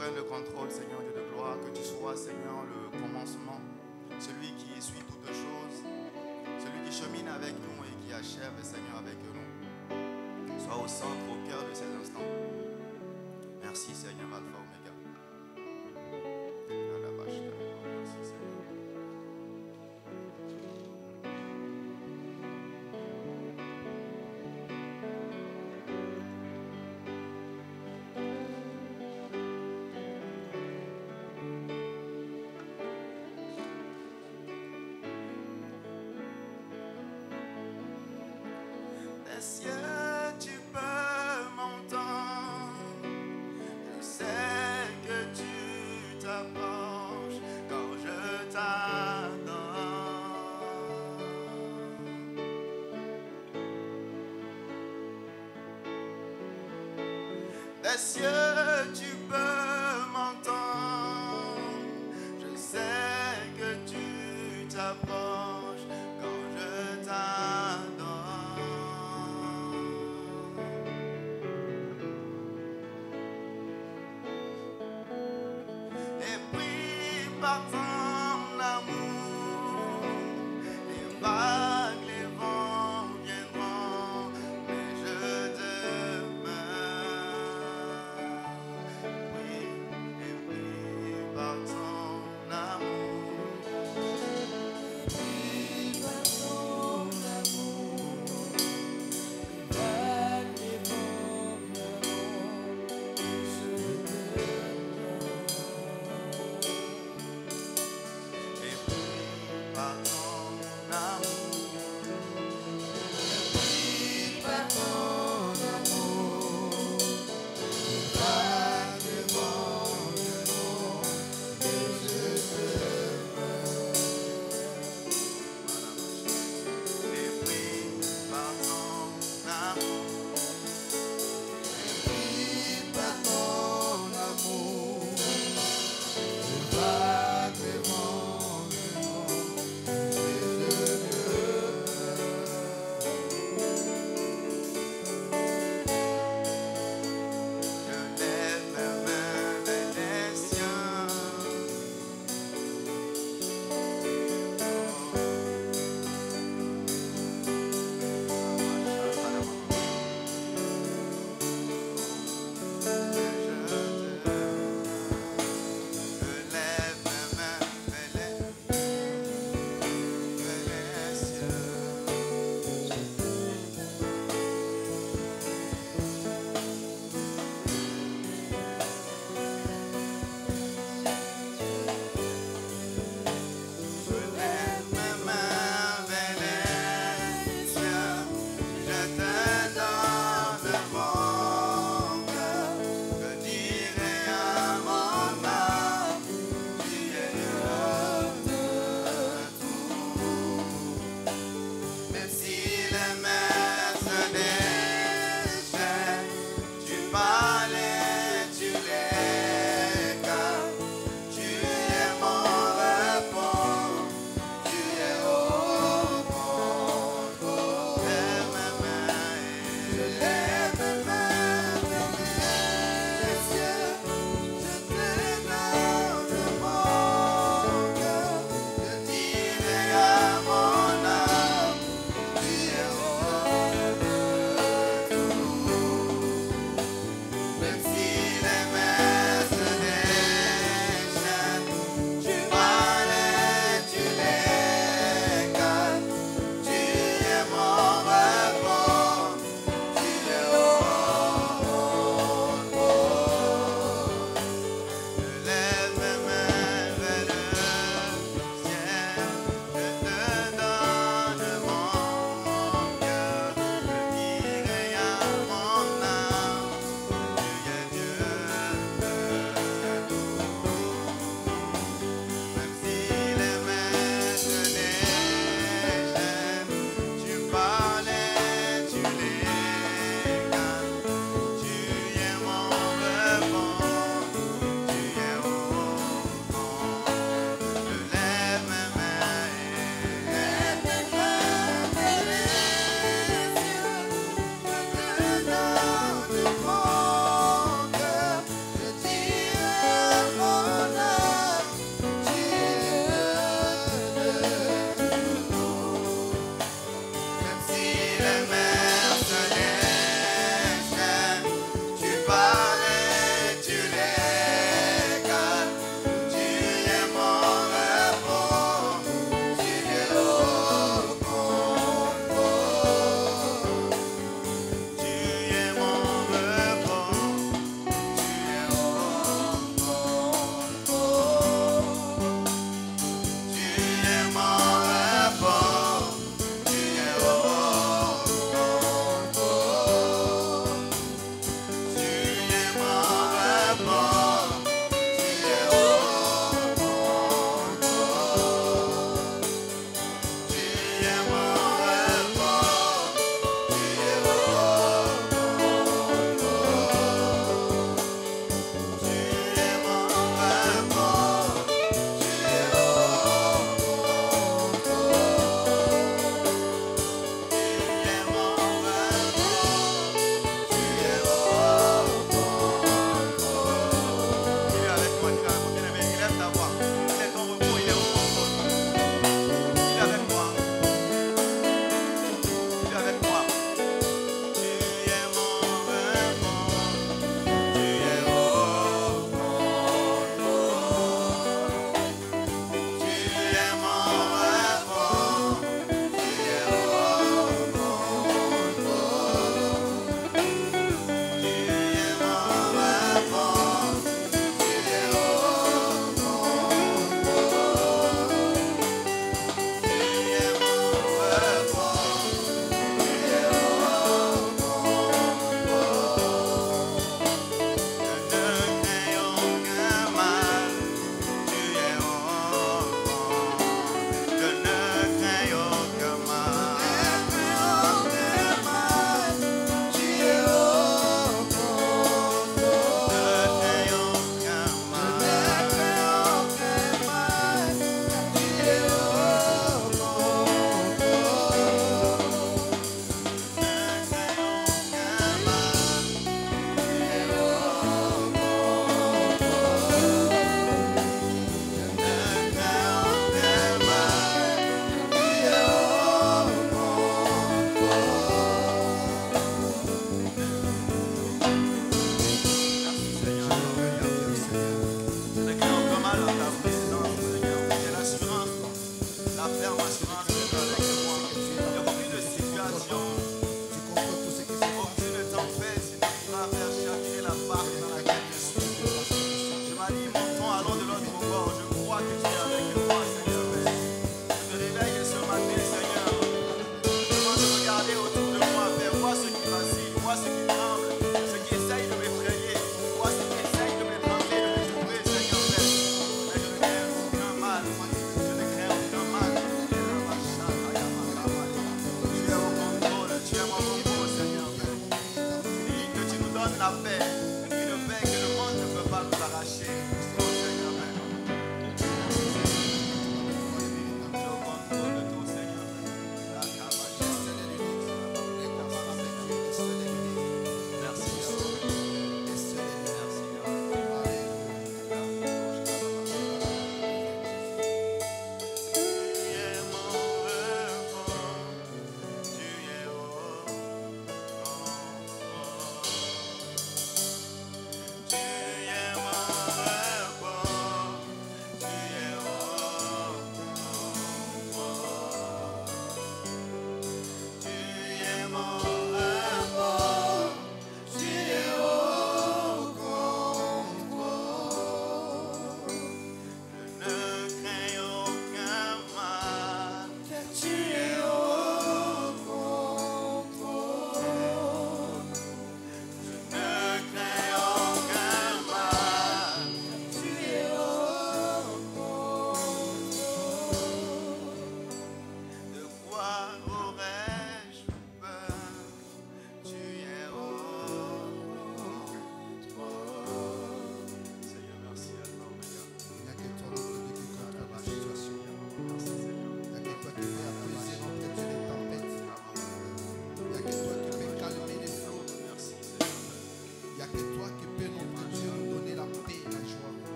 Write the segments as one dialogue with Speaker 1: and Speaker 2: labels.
Speaker 1: prennes le contrôle, Seigneur Dieu de gloire, que tu sois, Seigneur, le commencement, celui qui essuie toutes choses, celui qui chemine avec nous et qui achève, Seigneur, avec nous. Sois au centre, au cœur de ces instants. Merci, Seigneur, Alpha, Oméga. Merci, Seigneur. Des cieux, tu peux m'entendre. Je sais que tu t'approches quand je t'adore. Des cieux, tu peux m'entendre. Je sais que tu t'approches quand je t'adore. Et puis par ton amour, les vagues, les vents viendront, mais je demeure. Oui, et puis par ton amour.
Speaker 2: Oui, par ton amour, les vagues, les vents viendront, je demeure.
Speaker 1: Et puis par ton amour.
Speaker 2: Oui, par ton amour, les vagues, les vents viendront, et je demeure.
Speaker 1: Et puis par ton amour.
Speaker 2: Oui, par ton amour, les vagues, les vents viendront, et je demeure.
Speaker 1: Je lève mes mains vers les cieux. Je lève mes mains vers les cieux. Je lève mes mains vers les cieux, je te donne mon cœur, je dirai à mon âme, tu es Dieu de tout. Même si les mers se déchaînent, tu parlais, tu les calmes. Tu es mon repos, tu es au contrôle. Lève mes mains et je lève mes mains vers les cieux. Je te donne mon cœur, je dirai à mon âme, tu es au de tout. Même si les mers se déchaînent, tu parlais, tu les calmes. Tu es mon repos, tu es au repos.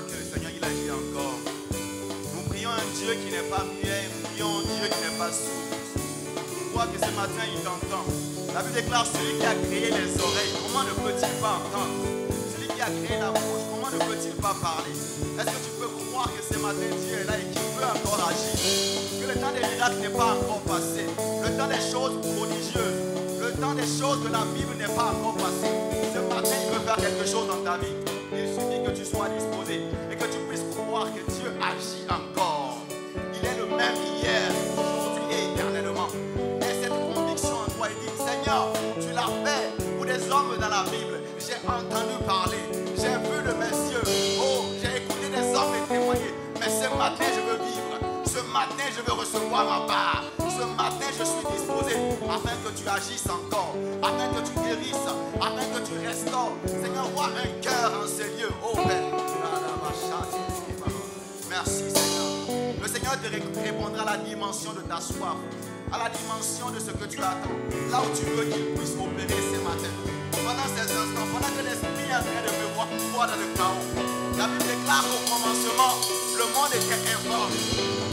Speaker 1: crois que le Seigneur, il agit encore. Nous prions un Dieu qui n'est pas muet, nous prions un Dieu qui n'est pas sourd. Je crois que ce matin, il t'entend. La Bible déclare, celui qui a créé les oreilles, comment ne peut-il pas entendre? Celui qui a créé la bouche, comment ne peut-il pas parler? Est-ce que tu peux croire que ce matin, Dieu est là et qu'il peut encore agir? Que le temps des miracles n'est pas encore passé. Le temps des choses prodigieuses, le temps des choses de la Bible n'est pas encore passé. Ce matin, il veut faire quelque chose dans ta vie. Il suffit que tu sois disposé et que tu puisses croire que Dieu agit encore. Il est le même hier, aujourd'hui et éternellement. Et cette conviction en toi, il dit, Seigneur, tu l'as fait pour des hommes dans la Bible. J'ai entendu parler, j'ai vu de mes yeux. Oh, j'ai écouté des hommes témoigner. Mais ce matin, je veux vivre. Ce matin, je veux recevoir ma part. Ce matin, je suis disposé afin que tu agisses encore, afin que tu guérisses, afin que tu restaures. Seigneur, vois un cœur en ces lieux. Oh Père. Merci Seigneur. Le Seigneur te répondra à la dimension de ta soif, à la dimension de ce que tu attends, là où tu veux qu'il puisse opérer ce matin. Pendant ces instants, pendant que l'Esprit est en train de me voir dans le chaos, la Bible déclare qu'au commencement, le monde était informe,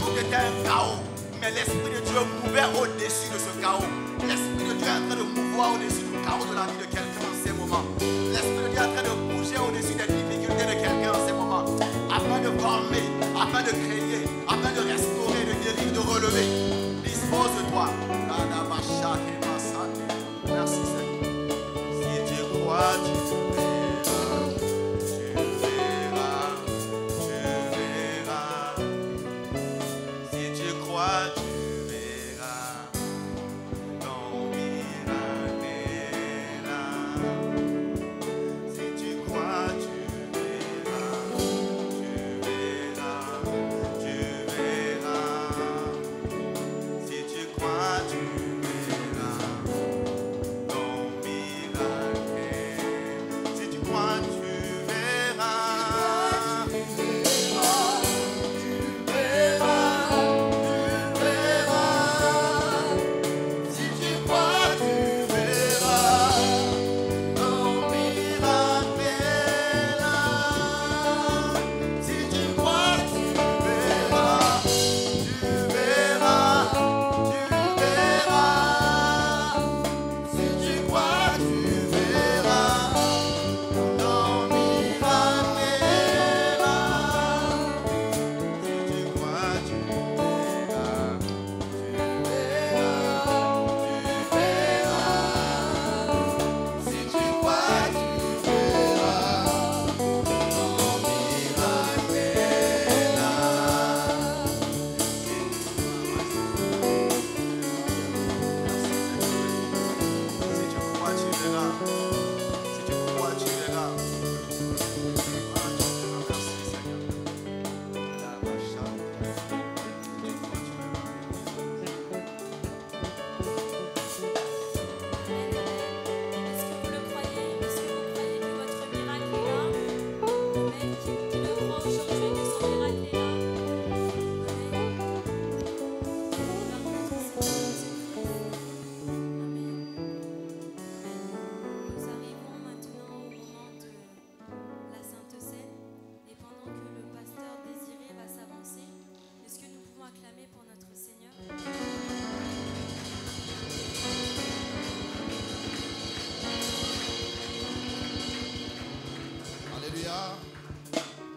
Speaker 1: tout était un chaos, mais l'Esprit de Dieu mouvait au-dessus de ce chaos. L'Esprit de Dieu est en train de mouvoir au-dessus du chaos de la vie de quelqu'un en ces moments. L'Esprit de Dieu est en train de bouger au-dessus des difficultés de quelqu'un en ces moments, afin de former, afin de créer, afin de restaurer, de guérir, de relever. Dispose-toi. Merci Seigneur. Si tu crois, tu verras. Tu verras. Tu verras. Si tu crois, tu verras. Ton miracle est là. Si tu crois, tu verras. Tu verras. Tu verras. Si tu crois, tu verras. Ton miracle est. Si tu crois, tu verras.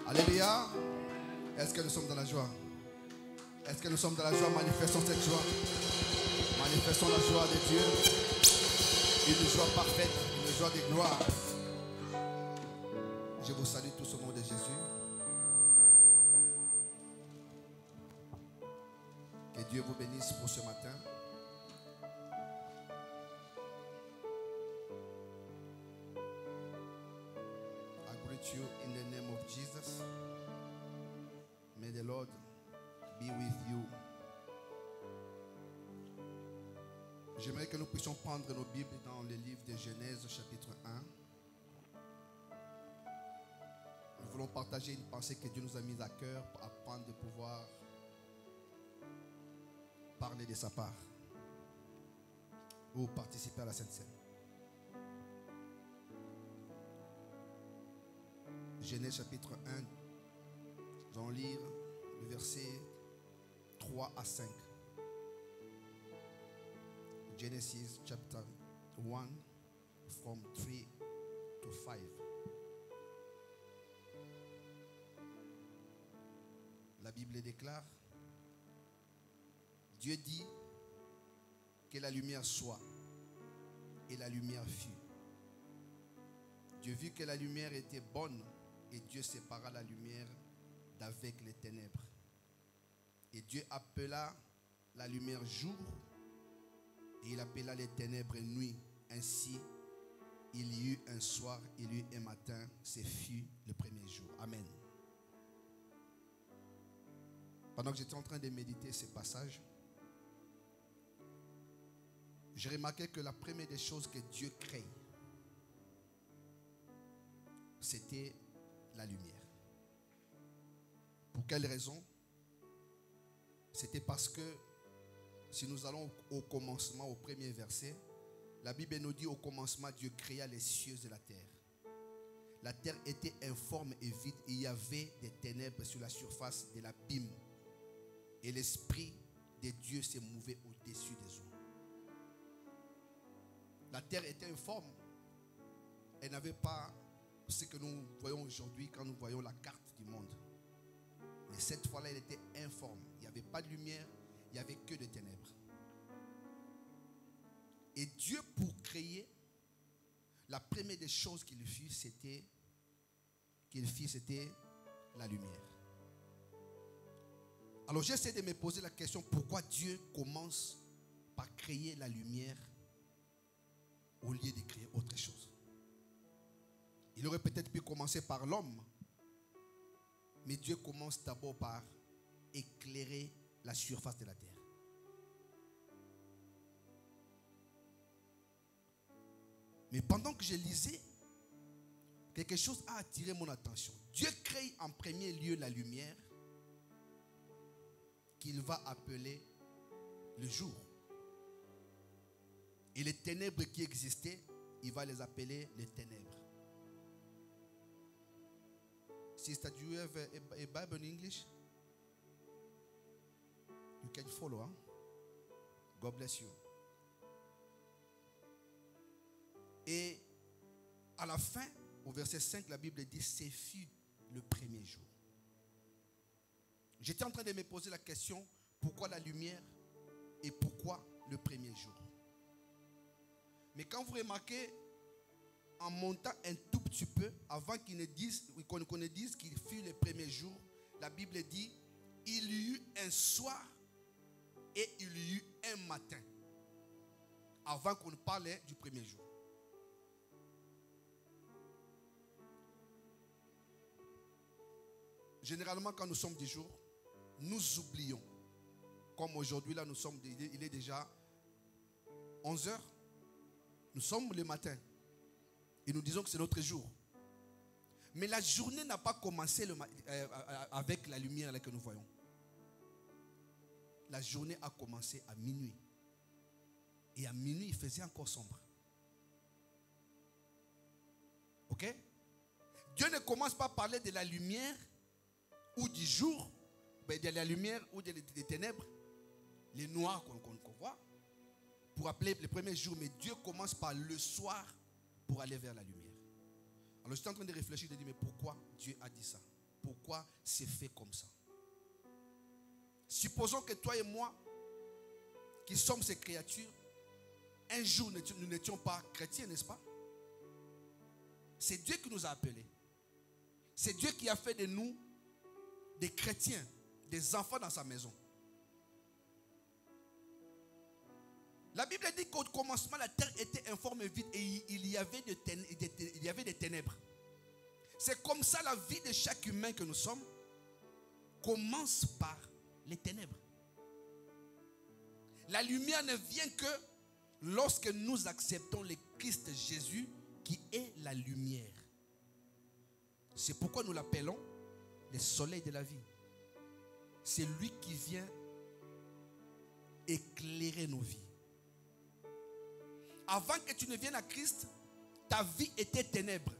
Speaker 2: Alléluia. Est-ce que nous sommes dans la joie? Est-ce que nous sommes dans la joie? Manifestons cette joie. Manifestons la joie de Dieu. Une joie parfaite, une joie de gloire. Je vous salue tous au nom de Jésus. Que Dieu vous bénisse pour ce matin. I greet you in the name of Jesus. May the Lord be with you. J'aimerais que nous puissions prendre nos Bibles dans le livre de Genèse, chapitre 1. Nous voulons partager une pensée que Dieu nous a mise à cœur afin de pouvoir parler de sa part ou participer à la Sainte Seine. Genèse chapitre 1, allons lire le verset 3 à 5. Genesis chapter 1 from 3 to 5. La Bible déclare, Dieu dit que la lumière soit, et la lumière fut. Dieu vit que la lumière était bonne, et Dieu sépara la lumière d'avec les ténèbres. Et Dieu appela la lumière jour, et il appela les ténèbres nuit. Ainsi, il y eut un soir, il y eut un matin, ce fut le premier jour. Amen. Pendant que j'étais en train de méditer ce passage, j'ai remarqué que la première des choses que Dieu crée, c'était la lumière. Pour quelle raison? C'était parce que si nous allons au commencement, au premier verset, la Bible nous dit au commencement, Dieu créa les cieux et la terre. La terre était informe et vide, et il y avait des ténèbres sur la surface de l'abîme. Et l'Esprit de Dieu se mouvait au-dessus des eaux. La terre était informe. Elle n'avait pas ce que nous voyons aujourd'hui quand nous voyons la carte du monde. Mais cette fois-là, elle était informe. Il n'y avait pas de lumière, il n'y avait que des ténèbres. Et Dieu, pour créer, la première des choses qu'il fit, c'était la lumière. Alors j'essaie de me poser la question, pourquoi Dieu commence par créer la lumière au lieu de créer autre chose? Il aurait peut-être pu commencer par l'homme, mais Dieu commence d'abord par éclairer la surface de la terre. Mais pendant que je lisais, quelque chose a attiré mon attention. Dieu crée en premier lieu la lumière qu'il va appeler le jour. Et les ténèbres qui existaient, il va les appeler les ténèbres. Sister, do you have a Bible in English? You can follow, huh? God bless you. Et à la fin, au verset 5, la Bible dit, ce fut le premier jour. J'étais en train de me poser la question, pourquoi la lumière et pourquoi le premier jour? Mais quand vous remarquez, en montant un tout petit peu, avant qu'on ne dise qu'il fut le premier jour, la Bible dit, il y eut un soir et il y eut un matin. Avant qu'on parle du premier jour. Généralement, quand nous sommes des jours, nous oublions. Comme aujourd'hui, là, il est déjà 11 heures. Nous sommes le matin. Et nous disons que c'est notre jour. Mais la journée n'a pas commencé avec la lumière là que nous voyons. La journée a commencé à minuit. Et à minuit, il faisait encore sombre. Ok? Dieu ne commence pas à parler de la lumière ou du jour, de la lumière ou des ténèbres, les noirs qu'on voit, pour appeler le premier jour. Mais Dieu commence par le soir pour aller vers la lumière. Alors j'étais en train de réfléchir, de dire, mais pourquoi Dieu a dit ça? Pourquoi c'est fait comme ça? Supposons que toi et moi, qui sommes ces créatures, un jour nous n'étions pas chrétiens, n'est-ce pas? C'est Dieu qui nous a appelés. C'est Dieu qui a fait de nous des chrétiens, des enfants dans sa maison. La Bible dit qu'au commencement, la terre était informe et vide et il y avait des ténèbres. C'est comme ça la vie de chaque humain que nous sommes commence par les ténèbres. La lumière ne vient que lorsque nous acceptons le Christ Jésus qui est la lumière. C'est pourquoi nous l'appelons le soleil de la vie. C'est lui qui vient éclairer nos vies. Avant que tu ne viennes à Christ, ta vie était ténèbres.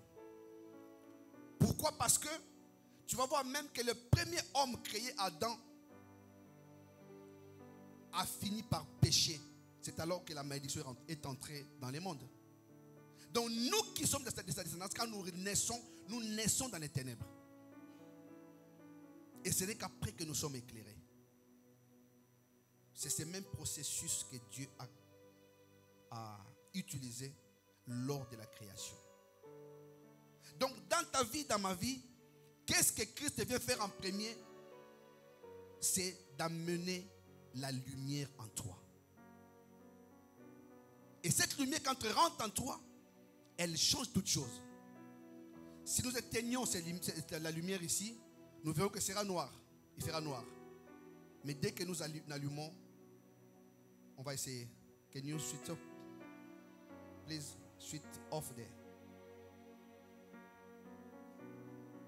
Speaker 2: Pourquoi? Parce que tu vas voir même que le premier homme créé, Adam, a fini par pécher. C'est alors que la malédiction est entrée dans le monde. Donc nous qui sommes de sa descendance, quand nous naissons dans les ténèbres. Et ce n'est qu'après que nous sommes éclairés. C'est ce même processus que Dieu a utilisé lors de la création. Donc dans ta vie, dans ma vie, qu'est-ce que Christ vient faire en premier? C'est d'amener la lumière en toi. Et cette lumière, quand elle rentre en toi, elle change toute chose. Si nous éteignons la lumière ici, nous verrons que ce sera noir. Il fera noir. Mais dès que nous allumons, on va essayer. Can you switch up? Please switch off there.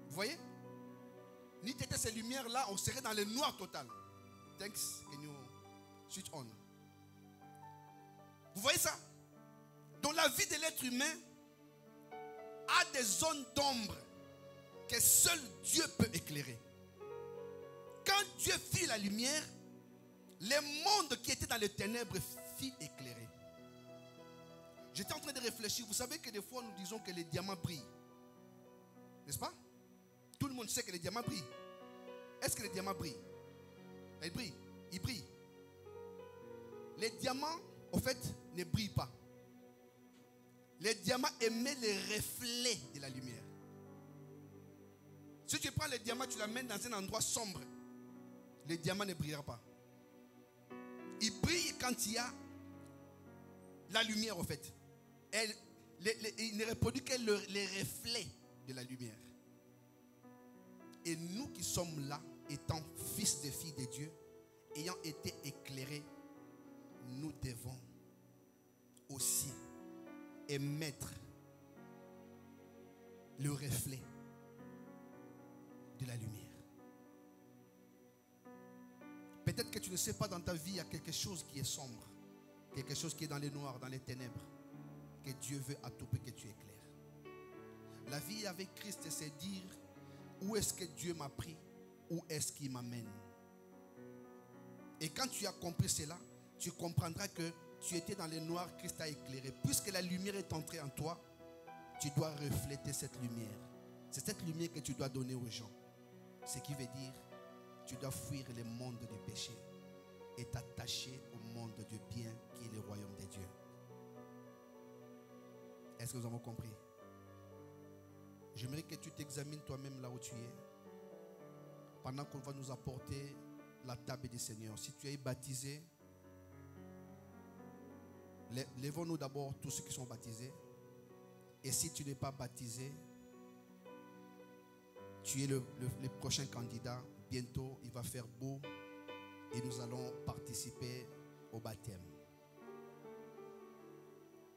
Speaker 2: Vous voyez? Ni était ces lumières-là, on serait dans le noir total. Thanks. Can you switch on? Vous voyez ça? Dans la vie de l'être humain, a des zones d'ombre que seul Dieu peut éclairer. Quand Dieu fit la lumière, le monde qui était dans les ténèbres fit éclairer. J'étais en train de réfléchir. Vous savez que des fois nous disons que les diamants brillent. N'est-ce pas? Tout le monde sait que les diamants brillent. Est-ce que les diamants brillent? Ils brillent. Ils brillent. Les diamants, au fait, ne brillent pas. Les diamants émettent les reflets de la lumière. Si tu prends les diamants, tu l'amènes dans un endroit sombre, les diamants ne brillera pas. Ils brillent quand il y a la lumière, au fait. Il ne reproduit que les reflets de la lumière. Et nous qui sommes là, étant fils et filles de Dieu, ayant été éclairés, nous devons aussi émettre le reflet de la lumière. Peut-être que tu ne sais pas, dans ta vie, il y a quelque chose qui est sombre, quelque chose qui est dans les noirs, dans les ténèbres, que Dieu veut à tout prix que tu éclaires. La vie avec Christ, c'est dire, où est-ce que Dieu m'a pris, où est-ce qu'il m'amène. Et quand tu as compris cela, tu comprendras que tu étais dans les noirs, Christ t'a éclairé. Puisque la lumière est entrée en toi, tu dois refléter cette lumière. C'est cette lumière que tu dois donner aux gens. Ce qui veut dire, tu dois fuir le monde du péché et t'attacher au monde du bien qui est le royaume de Dieu. Est-ce que nous avons compris? J'aimerais que tu t'examines toi-même là où tu es. Pendant qu'on va nous apporter la table du Seigneur. Si tu es baptisé, lèvons-nous d'abord tous ceux qui sont baptisés. Et si tu n'es pas baptisé, tu es le prochain candidat. Bientôt, il va faire beau et nous allons participer au baptême.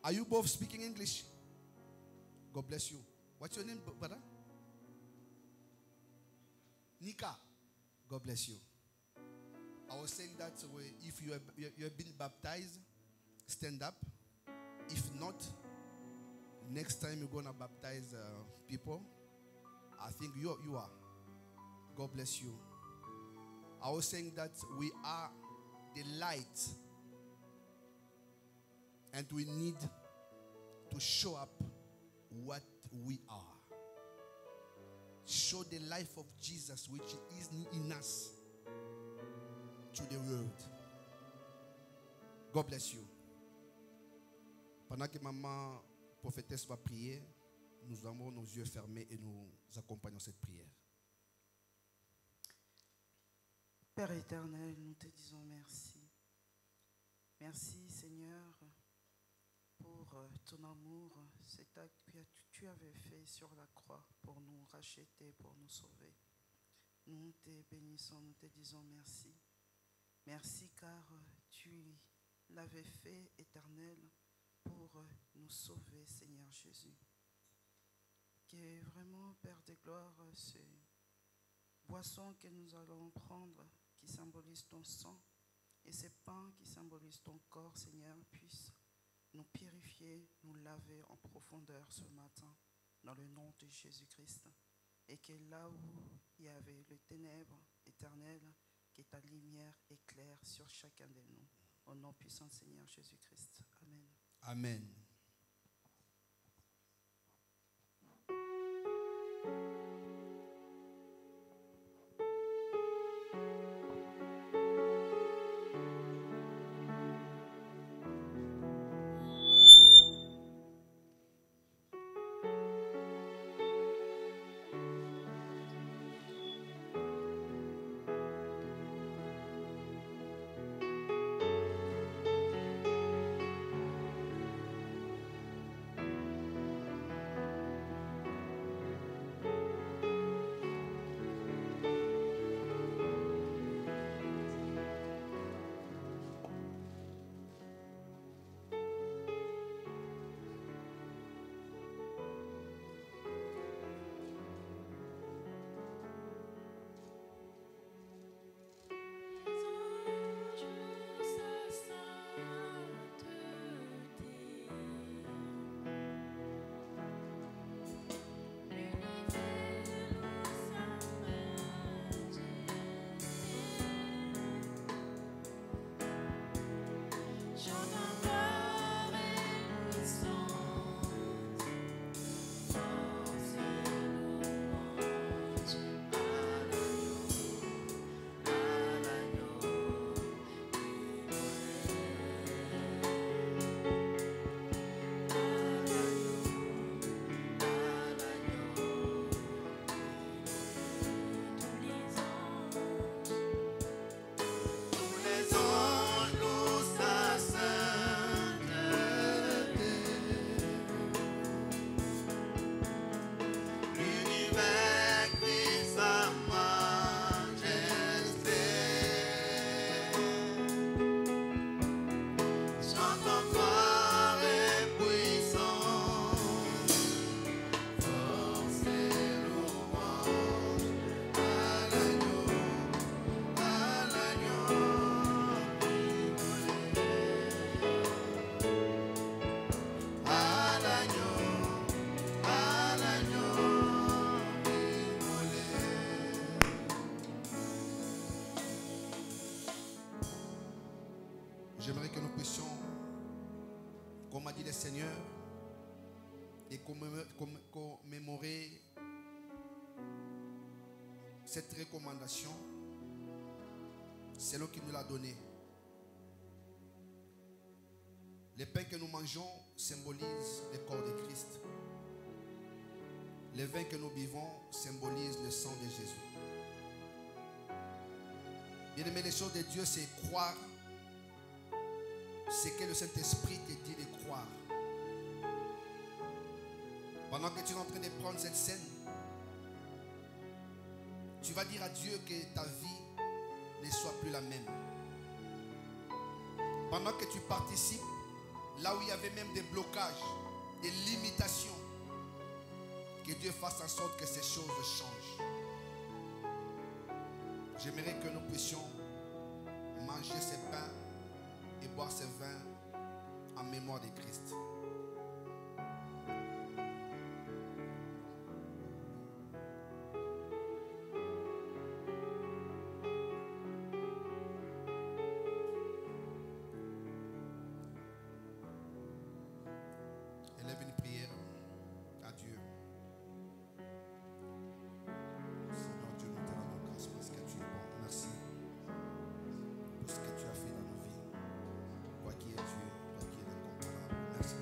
Speaker 2: Are you both speaking English? God bless you. What's your name, brother? Nika. God bless you. I was saying that if you have been baptized, stand up. If not, next time you're going to baptize people, I think you are. God bless you. I was saying that we are the light, and we need to show up what we are. Show the life of Jesus which is in us to the world. God bless you. Pendant que maman prophétesse va prier, nous avons nos yeux fermés et nous accompagnons cette prière.
Speaker 3: Père éternel, nous te disons merci. Merci Seigneur pour ton amour, cet acte que tu avais fait sur la croix pour nous racheter, pour nous sauver. Nous te bénissons, nous te disons merci. Merci car tu l'avais fait éternel pour nous sauver, Seigneur Jésus. Que vraiment, Père de gloire, ce boisson que nous allons prendre, qui symbolise ton sang, et ces pains qui symbolisent ton corps, Seigneur, puissent nous purifier, nous laver en profondeur ce matin, dans le nom de Jésus-Christ. et que là où il y avait le ténèbre éternel, que ta lumière éclaire sur chacun de nous. Au nom puissant du Seigneur Jésus-Christ. Amen.
Speaker 2: Amen. J'aimerais que nous puissions, comme a dit le Seigneur, et commémorer cette recommandation. C'est lui qui nous l'a donné. Les pains que nous mangeons symbolisent le corps de Christ. Les vins que nous buvons symbolisent le sang de Jésus. Bien aimé, les choses de Dieu, c'est croire ce que le Saint-Esprit te dit de croire. Pendant que tu es en train de prendre cette scène, tu vas dire à Dieu que ta vie ne soit plus la même. Pendant que tu participes, là où il y avait même des blocages, des limitations, que Dieu fasse en sorte que ces choses changent. J'aimerais que nous puissions manger ces pains et boire ces vins en mémoire de Christ. Élève une prière à Dieu. Seigneur Dieu, nous te rendons grâce parce que tu es bon. Merci pour ce que tu as fait dans nos vies. Toi qui es Dieu, toi qui es l'incomparable. Merci.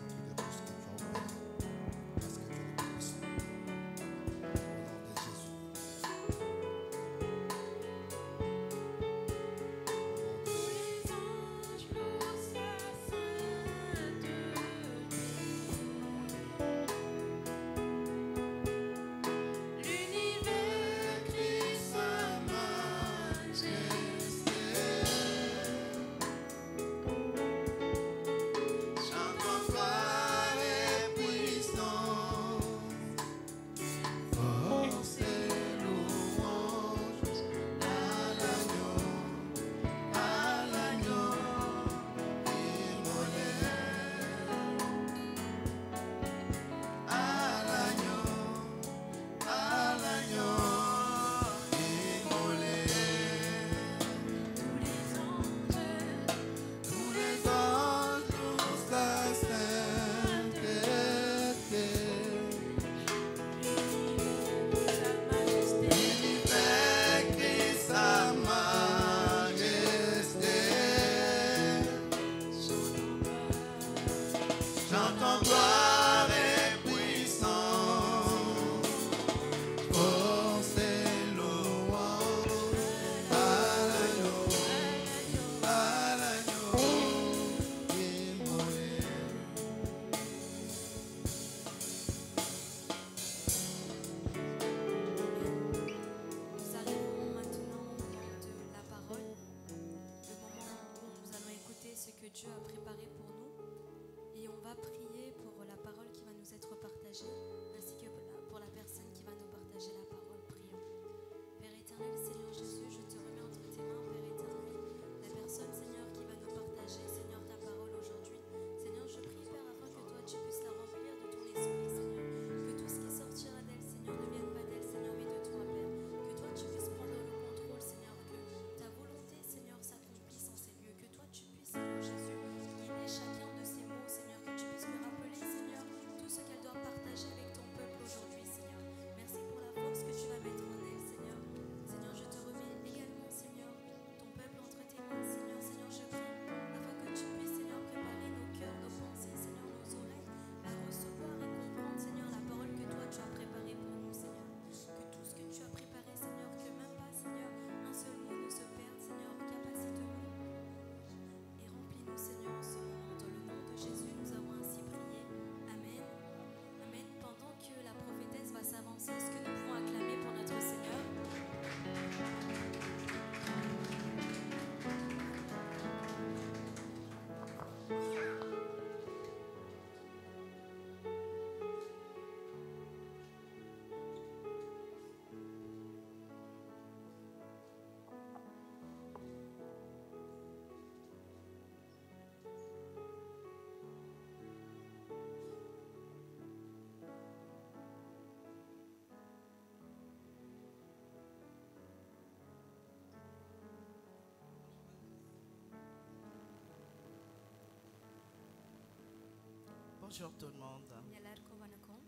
Speaker 3: Bonjour tout le monde.
Speaker 4: எல்லாருக்கும் வணக்கம்.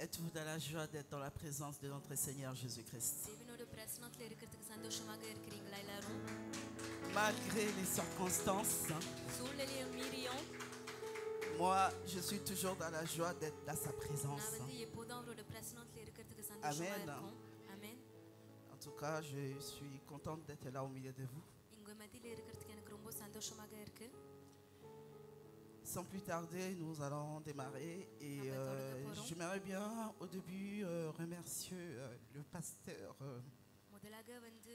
Speaker 3: Êtes-vous dans la joie d'être dans la présence de notre Seigneur Jésus-Christ?
Speaker 4: தேவனோட பிரசன்னத்துல இருக்கிறதுக்கு சந்தோஷமாக இருக்கிறீங்களா எல்லாரும்?
Speaker 3: Malgré les circonstances,
Speaker 4: சூழ்நிலையை மீறியும்
Speaker 3: moi, je suis toujours dans la joie d'être dans sa
Speaker 4: நான்
Speaker 3: présence.
Speaker 4: எப்போதும் அவரோட பிரசன்னத்துல இருக்கிறதுக்கு சந்தோஷமா
Speaker 3: Amen.
Speaker 4: இருக்கும். ஆமென்.
Speaker 3: En tout cas, je suis contente d'être là au milieu de vous.
Speaker 4: இங்க மத்தியில இருக்கிறதுக்கு எனக்கு ரொம்ப சந்தோஷமாக இருக்கு.
Speaker 3: Sans plus tarder, nous allons démarrer et j'aimerais bien au début remercier le pasteur
Speaker 4: முதலாக வந்து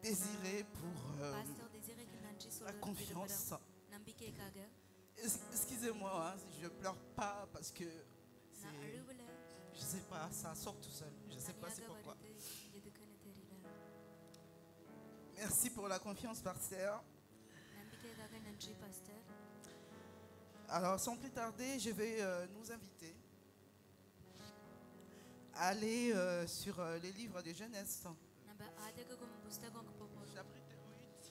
Speaker 3: Désiré pour
Speaker 4: பாஸ்டர் டெசிரேக்கு நன்றி
Speaker 3: la
Speaker 4: சொல்ல
Speaker 3: confiance.
Speaker 4: நம்பிக்கைக்காக.
Speaker 3: Excusez-moi hein, si je pleure pas parce que
Speaker 4: நான்
Speaker 3: c'est,
Speaker 4: அழுவல.
Speaker 3: je sais pas, ça sort tout seul. Je sais pas c'est
Speaker 4: தனியாக
Speaker 3: pourquoi.
Speaker 4: வருது எதுக்குன்னு தெரியல.
Speaker 3: Merci pour la confiance, pasteur.
Speaker 4: நம்பிக்கைக்காக நன்றி pastor.
Speaker 3: Alors, sans plus tarder, je vais nous inviter à aller sur les livres de Genèse.
Speaker 4: நம்ம ஆதியாகமம் புத்தகத்துக்கு போறோம்.
Speaker 3: Chapitre 8,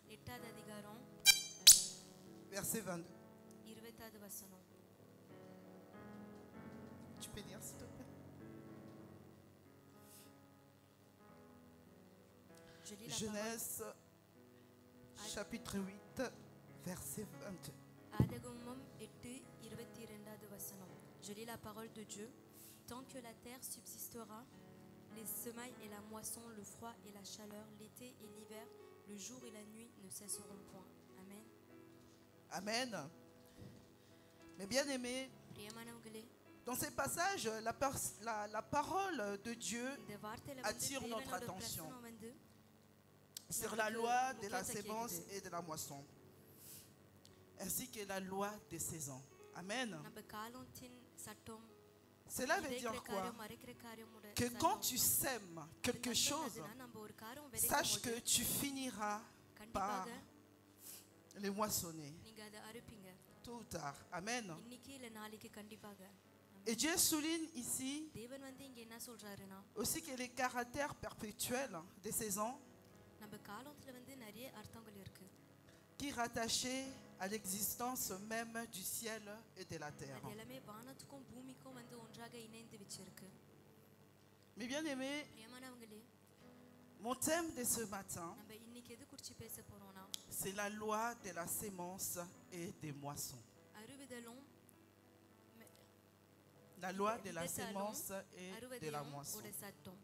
Speaker 4: 8வது அதிகாரம்
Speaker 3: verset 22.
Speaker 4: 20வது வசனம்.
Speaker 3: Tu peux lire, s'il te plaît?
Speaker 4: Je lis la
Speaker 3: Genèse, chapitre 8, verset 22.
Speaker 4: ஆதியாகமம் 8:22 வசனம். Je lis la parole de Dieu. Tant que la terre subsistera, les semailles et la moisson, le froid et la chaleur, l'été et l'hiver, le jour et la nuit ne cesseront point. Amen.
Speaker 3: Amen. Mais bien aimés,
Speaker 4: பிரியமானவர்களே,
Speaker 3: dans ces passages, la parole de Dieu
Speaker 4: இந்த வார்த்தையில
Speaker 3: attire
Speaker 4: வந்து
Speaker 3: notre
Speaker 4: தேவனோட
Speaker 3: attention
Speaker 4: பிரசன்னம் வந்து
Speaker 3: sur la loi de la sémence et de la moisson, ainsi que la loi des saisons. Amen.
Speaker 4: நம்ம காலத்தின் சட்டம்,
Speaker 3: Cela veut
Speaker 4: விதைக்கிற
Speaker 3: dire quoi?
Speaker 4: காரியம், மறைக்கிற காரியமோட
Speaker 3: Que quand
Speaker 4: சட்டம்.
Speaker 3: tu sèmes quelque
Speaker 4: அது
Speaker 3: chose,
Speaker 4: என்னதுன்னா, நம்ம ஒரு காரியம் விதைக்கும்
Speaker 3: sache
Speaker 4: போது
Speaker 3: que tu finiras par
Speaker 4: கண்டிப்பாக
Speaker 3: les moissonner,
Speaker 4: நீங்க அதை அறுப்பீங்க.
Speaker 3: tôt ou tard. Amen.
Speaker 4: இன்னைக்கு இல்ல நாளைக்கு கண்டிப்பாக.
Speaker 3: Et Dieu souligne ici
Speaker 4: தேவன் வந்து இங்க என்ன சொல்றாருன்னா,
Speaker 3: aussi que les caractères perpétuels des saisons
Speaker 4: நம்ம காலத்துல வந்து நிறைய அர்த்தங்கள் இருக்கு.
Speaker 3: qui rattachaient à l'existence même du ciel et de la terre.
Speaker 4: அது எல்லாமே வானத்துக்கும் பூமிக்கும் வந்து ஒன்றாக இணைந்து வச்சிருக்கு.
Speaker 3: Mais bien aimés,
Speaker 4: பிரியமானவங்களே,
Speaker 3: mon thème de ce matin,
Speaker 4: நம்ம இன்னைக்கு எது குறிச்சு பேச போறோம்னா,
Speaker 3: c'est la loi de la sémence et des moissons.
Speaker 4: அறுவதலும்
Speaker 3: La loi de la
Speaker 4: விதைத்தாலும்
Speaker 3: sémence et de la
Speaker 4: அறுவதையும்
Speaker 3: moisson.
Speaker 4: ஒரு சட்டம்.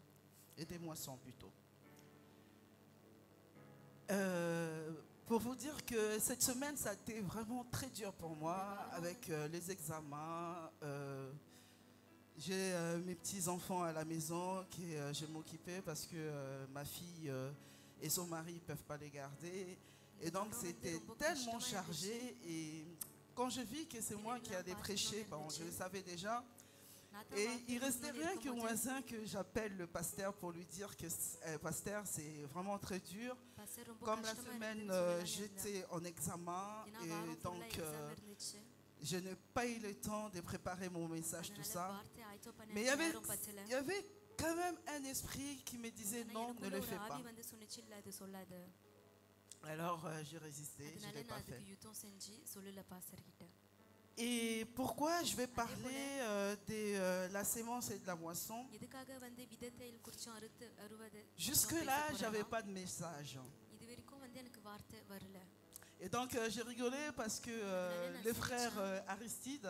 Speaker 3: Et des moissons plutôt. Pour vous dire que cette semaine, ça a été vraiment très dur pour moi avec les examens. J'ai mes petits-enfants à la maison que je m'occupais parce que ma fille et son mari ne peuvent pas les garder. Et donc c'était tellement chargé. Et quand je vis que c'est moi qui allais prêcher, bon, je le savais déjà. Et il restait rien qu'un voisin que j'appelle le pasteur pour lui dire que pasteur, c'est vraiment très dur. Comme la semaine j'étais en examen et donc je n'ai pas eu le temps de préparer mon message, tout ça. Mais il y avait quand même un esprit qui me disait non, ne le fais pas. Alors j'ai résisté, je ne l'ai pas fait. Et pourquoi je vais parler de la sémence et de la moisson? Jusque-là, je n'avais pas de message. Et donc j'ai rigolé parce que le frère Aristide,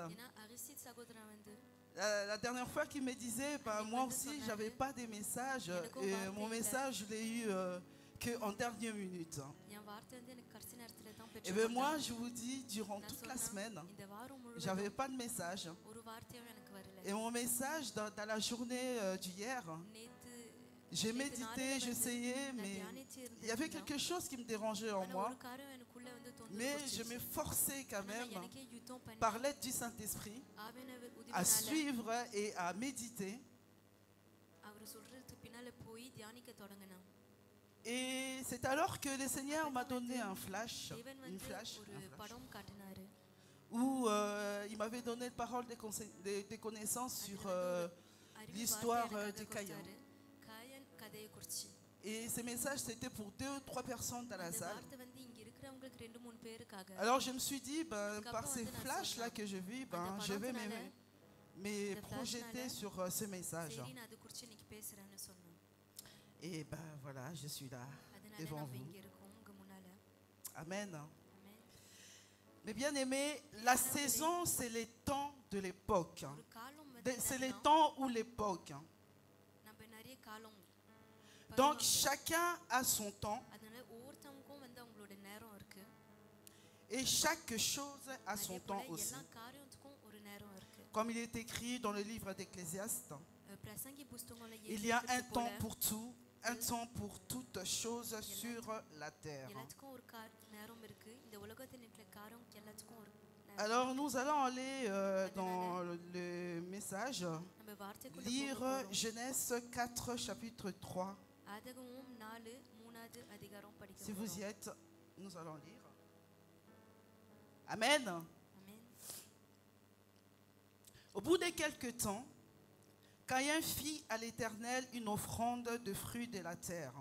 Speaker 3: la dernière fois qu'il me disait, moi aussi, je n'avais pas de message. Et mon message, je l'ai eu qu'en dernière minute. Et bien moi, je vous dis, durant toute la semaine, je n'avais pas de message. Et mon message, dans la journée d'hier, j'ai médité, j'essayais, mais il y avait quelque chose qui me dérangeait en moi. Mais je me forçais quand même, par l'aide du Saint-Esprit, à suivre et à méditer. Et c'est alors que le Seigneur m'a donné un flash, où il m'avait donné une parole de connaissances sur l'histoire de Caïn. Et ces messages, c'était pour 2 ou 3 personnes dans la salle.
Speaker 4: பார்க்குறவங்களுக்கு 2-3 பேருக்காக
Speaker 3: Alors je me suis dit, ben,
Speaker 4: Parce
Speaker 3: par
Speaker 4: qu'après,
Speaker 3: ces
Speaker 4: on est dans
Speaker 3: flashs-là
Speaker 4: ce
Speaker 3: que je vis, ben,
Speaker 4: Pendant
Speaker 3: je vais
Speaker 4: pendant
Speaker 3: me
Speaker 4: le
Speaker 3: projeter
Speaker 4: flash
Speaker 3: sur ce message.
Speaker 4: சரி நான் அது குறித்து இன்னைக்கு பேசுறேன்னு சொன்னேன்.
Speaker 3: Et ben voilà, je suis là,
Speaker 4: அதனால
Speaker 3: devant
Speaker 4: நம்ம
Speaker 3: vous.
Speaker 4: இங்க இருக்கோம் உங்க முன்னால.
Speaker 3: Amen.
Speaker 4: ஆமென்.
Speaker 3: Mais bien aimés, la saison, c'est les temps de l'époque.
Speaker 4: ஒரு காலம் வந்து
Speaker 3: C'est les
Speaker 4: என்னன்னா,
Speaker 3: temps ou l'époque.
Speaker 4: நம்ம நிறைய காலம்
Speaker 3: Donc
Speaker 4: பருவங்கள்.
Speaker 3: chacun a son temps
Speaker 4: அதனால ஒவ்வொருத்தவங்களுக்கும் வந்து அவங்களோட நேரம் இருக்கு.
Speaker 3: et chaque chose a
Speaker 4: அதே
Speaker 3: son
Speaker 4: போல
Speaker 3: temps aussi.
Speaker 4: எல்லா காரியத்துக்கும் ஒரு நேரம் இருக்கு.
Speaker 3: Comme il est écrit dans le livre d'Ecclésiaste,
Speaker 4: பிரசங்கி புஸ்தகங்கள்ல
Speaker 3: il y a un
Speaker 4: எழுதியிருக்கிறது
Speaker 3: temps
Speaker 4: போல
Speaker 3: pour tout, un temps pour toutes choses sur la terre.
Speaker 4: எல்லாத்துக்கும் ஒரு நேரம் இருக்கு. இந்த உலகத்தில் இருக்கிற காரம் எல்லாத்துக்கும் ஒரு நேரம்.
Speaker 3: Alors nous allons aller dans le message,
Speaker 4: நம்ம வார்த்தைக்குள்ள
Speaker 3: lire
Speaker 4: போகப்
Speaker 3: Genèse 4, chapitre 3.
Speaker 4: ஆதியாகமம் 4:3 அதிகாரம் படிக்க
Speaker 3: Si vous y
Speaker 4: போறோம்.
Speaker 3: êtes, nous allons lire. Amen.
Speaker 4: ஆமென்.
Speaker 3: Au bout de quelques temps, Caïn fit à l'Éternel une offrande de fruits de la terre.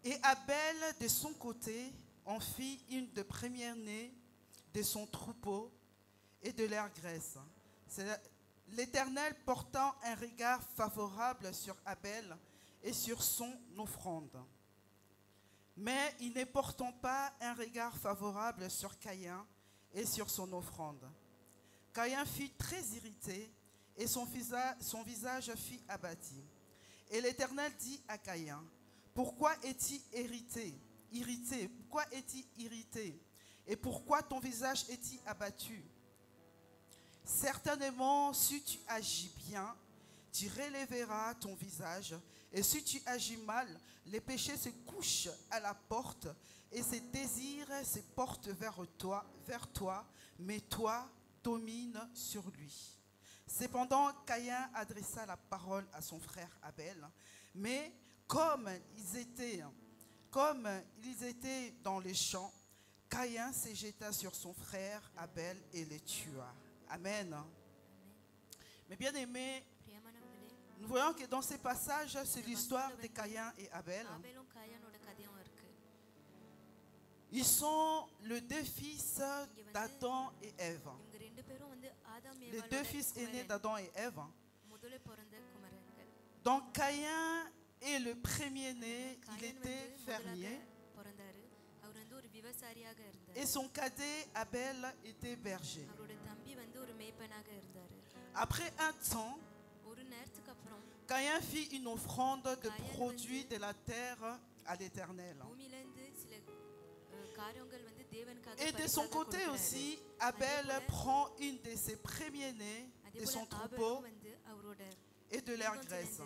Speaker 3: Et Abel, de son côté, en fit une de première-née de son troupeau et de leur graisse. C'est l'Éternel portant un regard favorable sur Abel et sur son offrande. Mais il ne portant pas un regard favorable sur Caïn et sur son offrande. Caïn fut très irrité et son visage fut abattu. Et l'Éternel dit à Caïn, pourquoi es-tu irrité? Pourquoi es-tu irrité? Et pourquoi ton visage est-il abattu? Certainement, si tu agis bien, tu relèveras ton visage. Et si tu agis mal, les péchés se couchent à la porte et ses désirs se portent vers toi, mais toi domine sur lui. Cependant, Caïn adressa la parole à son frère Abel, mais comme ils étaient dans les champs, Caïn se jeta sur son frère Abel et le tua. Amen. Mais bien aimés,
Speaker 4: பிரியமானவர்களே,
Speaker 3: nous voyons que dans ces passages, c'est l'histoire de Caïn et Abel.
Speaker 4: ஆபேலும் காயானோட கதையும் இருக்கு.
Speaker 3: Ils sont les deux fils d'Adam et Ève.
Speaker 4: இவங்க ரெண்டு பேரும் வந்து ஆதாம்
Speaker 3: Les deux fils aînés d'Adam et Ève.
Speaker 4: முதல்ல பிறந்த குமாரர்கள்.
Speaker 3: Donc Caïn est le premier-né, il
Speaker 4: cayenne
Speaker 3: était
Speaker 4: வந்து
Speaker 3: fermier.
Speaker 4: முதலாக பிறந்தாரு. அவர் வந்து ஒரு விவசாயியாக இருந்தார்.
Speaker 3: Et son cadet Abel était berger.
Speaker 4: அவரோட தம்பி வந்து ஒரு மேய்ப்பனாக இருந்தார்.
Speaker 3: Après un temps,
Speaker 4: ஒரு நேரத்துக்கு அப்புறம்
Speaker 3: Caïn fit une offrande de produits de la terre à l'Éternel.
Speaker 4: பூமியிலிருந்து சில காரியங்கள் வந்து தேவனுக்காக
Speaker 3: Et de son côté aussi, Abel prend une de ses premiers-nés de son troupeau
Speaker 4: வந்து அவரோட
Speaker 3: et de leur graisse.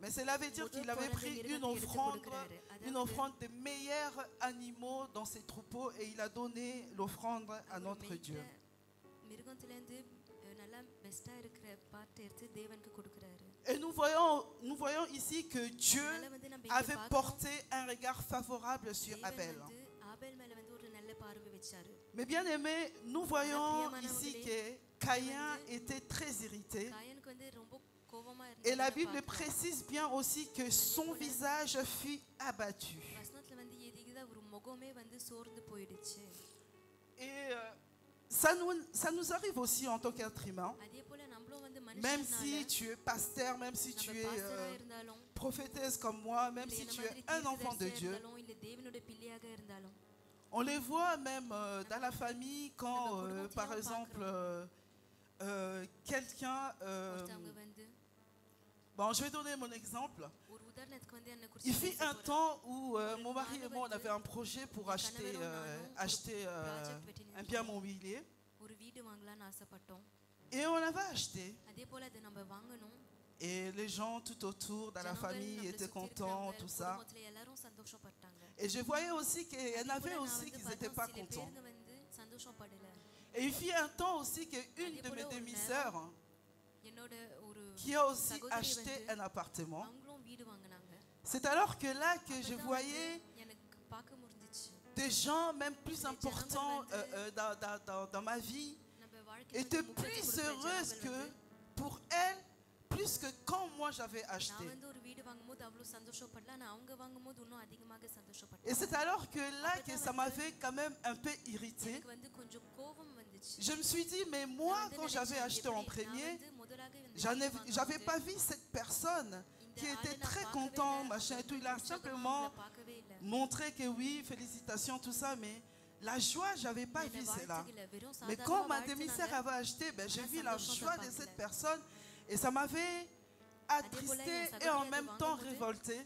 Speaker 3: Mais cela veut dire qu'il avait pris une offrande des meilleurs animaux dans ses troupeaux et il a donné l'offrande à notre Dieu.
Speaker 4: மிருகத்திலிருந்து நல்லா பெஸ்டா இருக்கிற பார்ட் எடுத்து தேவனுக்கு கொடுக்கறாரு.
Speaker 3: Et nous voyons ici que Dieu avait porté un regard favorable sur Abel.
Speaker 4: ஆபேல் மேல வந்து ஒரு நல்ல பார்வை வெச்சாரு.
Speaker 3: Mais bien aimé, nous voyons ici que Caïn était très irrité.
Speaker 4: காயானுக்கு வந்து ரொம்ப கோபமா
Speaker 3: Et la
Speaker 4: இருந்தாரு.
Speaker 3: Bible précise bien aussi que son visage fut abattu.
Speaker 4: வசனத்துல வந்து எதிகிதா ஒரு முகமே வந்து சோர்ந்து போயிடுச்சு.
Speaker 3: Et ça nous arrive aussi en tant qu'être humain.
Speaker 4: அதே போல நம்மளும் வந்து
Speaker 3: Même
Speaker 4: மனுஷனால
Speaker 3: si tu es pasteur, même si tu es
Speaker 4: இருந்தாலும்
Speaker 3: prophétesse comme moi, même si tu es un enfant de Dieu,
Speaker 4: இல்ல தேவனுடைய பிள்ளையாக இருந்தாலும்
Speaker 3: on les voit même dans la famille quand, par exemple, quelqu'un...
Speaker 4: ஒருத்தவங்க வந்து
Speaker 3: bon, je vais donner mon exemple.
Speaker 4: ஒரு உதாரணத்துக்கு வந்து என்ன
Speaker 3: Il
Speaker 4: குறித்து
Speaker 3: fut un temps où mon mari et moi, on avait un projet pour acheter un bien mobilier.
Speaker 4: ஒரு வீடு வாங்கலாம்னு ஆசைப்பட்டோம்.
Speaker 3: Et on avait acheté.
Speaker 4: அதே போல அதை நம்ம வாங்கணும்.
Speaker 3: Et les gens tout autour, dans la famille, étaient contents, tout ça.
Speaker 4: குடும்பத்துல எல்லாரும் சந்தோஷப்பட்டாங்க.
Speaker 3: Et je voyais aussi qu'il y en avait aussi qui n'étaient pas contents.
Speaker 4: பேருங்க வந்து சந்தோஷப்படல.
Speaker 3: Et il fit un temps aussi qu'une de mes demi-sœurs,
Speaker 4: என்னோட ஒரு
Speaker 3: qui a aussi acheté un appartement,
Speaker 4: அவங்களும் வீடு வாங்குனாங்க.
Speaker 3: c'est alors que là que je voyais
Speaker 4: எனக்கு பார்க்க முடிஞ்சிச்சு.
Speaker 3: des gens même plus importants dans ma vie
Speaker 4: நம்ம வாழ்க்கையில
Speaker 3: étaient plus heureuses que pour elle, plus plus que quand moi j'avais
Speaker 4: நான்
Speaker 3: acheté.
Speaker 4: வந்து ஒரு வீடு வாங்கும்போது அவ்வளவு சந்தோஷப்படல, ஆனா அவங்க வாங்கும்போது இன்னும் அதிகமாக
Speaker 3: Et
Speaker 4: சந்தோஷப்பட்டேன்.
Speaker 3: c'est alors que là que ça m'avait quand même un peu irrité.
Speaker 4: எனக்கு வந்து கொஞ்சம் கோபம் வந்துச்சு.
Speaker 3: Je me suis dit, mais moi,
Speaker 4: நான் வந்து
Speaker 3: quand j'avais
Speaker 4: நினைச்சேன்,
Speaker 3: acheté en
Speaker 4: எப்படி
Speaker 3: premier,
Speaker 4: நான் வந்து முதலாக இந்த வீடு
Speaker 3: j'avais
Speaker 4: வாங்கும்போது
Speaker 3: pas vu cette personne qui était très content, machin et tout. Il a simplement
Speaker 4: பார்க்கவே இல்ல.
Speaker 3: montré que oui, félicitations, tout ça, mais la joie, j'avais pas vu cela. Mais quand ma demi-sœur avait acheté, ben, j'ai vu la joie de cette personne et ça m'avait attristé et en même temps révolté.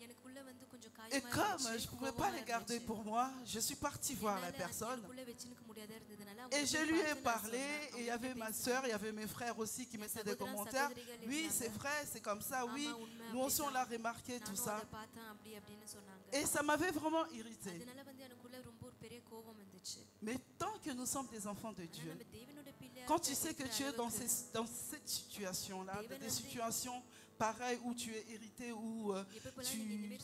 Speaker 4: எனக்குள்ள வந்து கொஞ்சம்
Speaker 3: Et
Speaker 4: காயமா
Speaker 3: comme
Speaker 4: இருந்துச்சு,
Speaker 3: je ne pouvais
Speaker 4: கோபமா
Speaker 3: pas les garder
Speaker 4: இருந்துச்சு.
Speaker 3: pour moi, je suis partie voir la
Speaker 4: என்னால
Speaker 3: personne.
Speaker 4: எனக்குள்ள வச்சுக்க முடியாத இருந்ததுனால
Speaker 3: Et
Speaker 4: அவங்க
Speaker 3: je
Speaker 4: போய்
Speaker 3: lui ai
Speaker 4: பார்த்து நான்
Speaker 3: parlé,
Speaker 4: சொன்னேன்.
Speaker 3: et il y avait ma soeur, il y avait mes frères aussi qui mettaient des commentaires. Oui, c'est vrai, c'est comme ça, oui. Nous aussi, on l'a remarqué, tout
Speaker 4: நானும்
Speaker 3: ça.
Speaker 4: அதை பார்த்தேன் அப்படி அப்படின்னு சொன்னாங்க.
Speaker 3: Et ça m'avait vraiment irrité.
Speaker 4: அதனால வந்து எனக்குள்ள ரொம்ப ஒரு பெரிய கோபம் வந்துச்சு.
Speaker 3: Mais tant que nous sommes des enfants de
Speaker 4: ஆனா
Speaker 3: Dieu,
Speaker 4: நம்ம தேவனுடைய பிள்ளையா
Speaker 3: quand tu sais que tu es dans cette situation-là, des situations pareilles où tu es irrité, où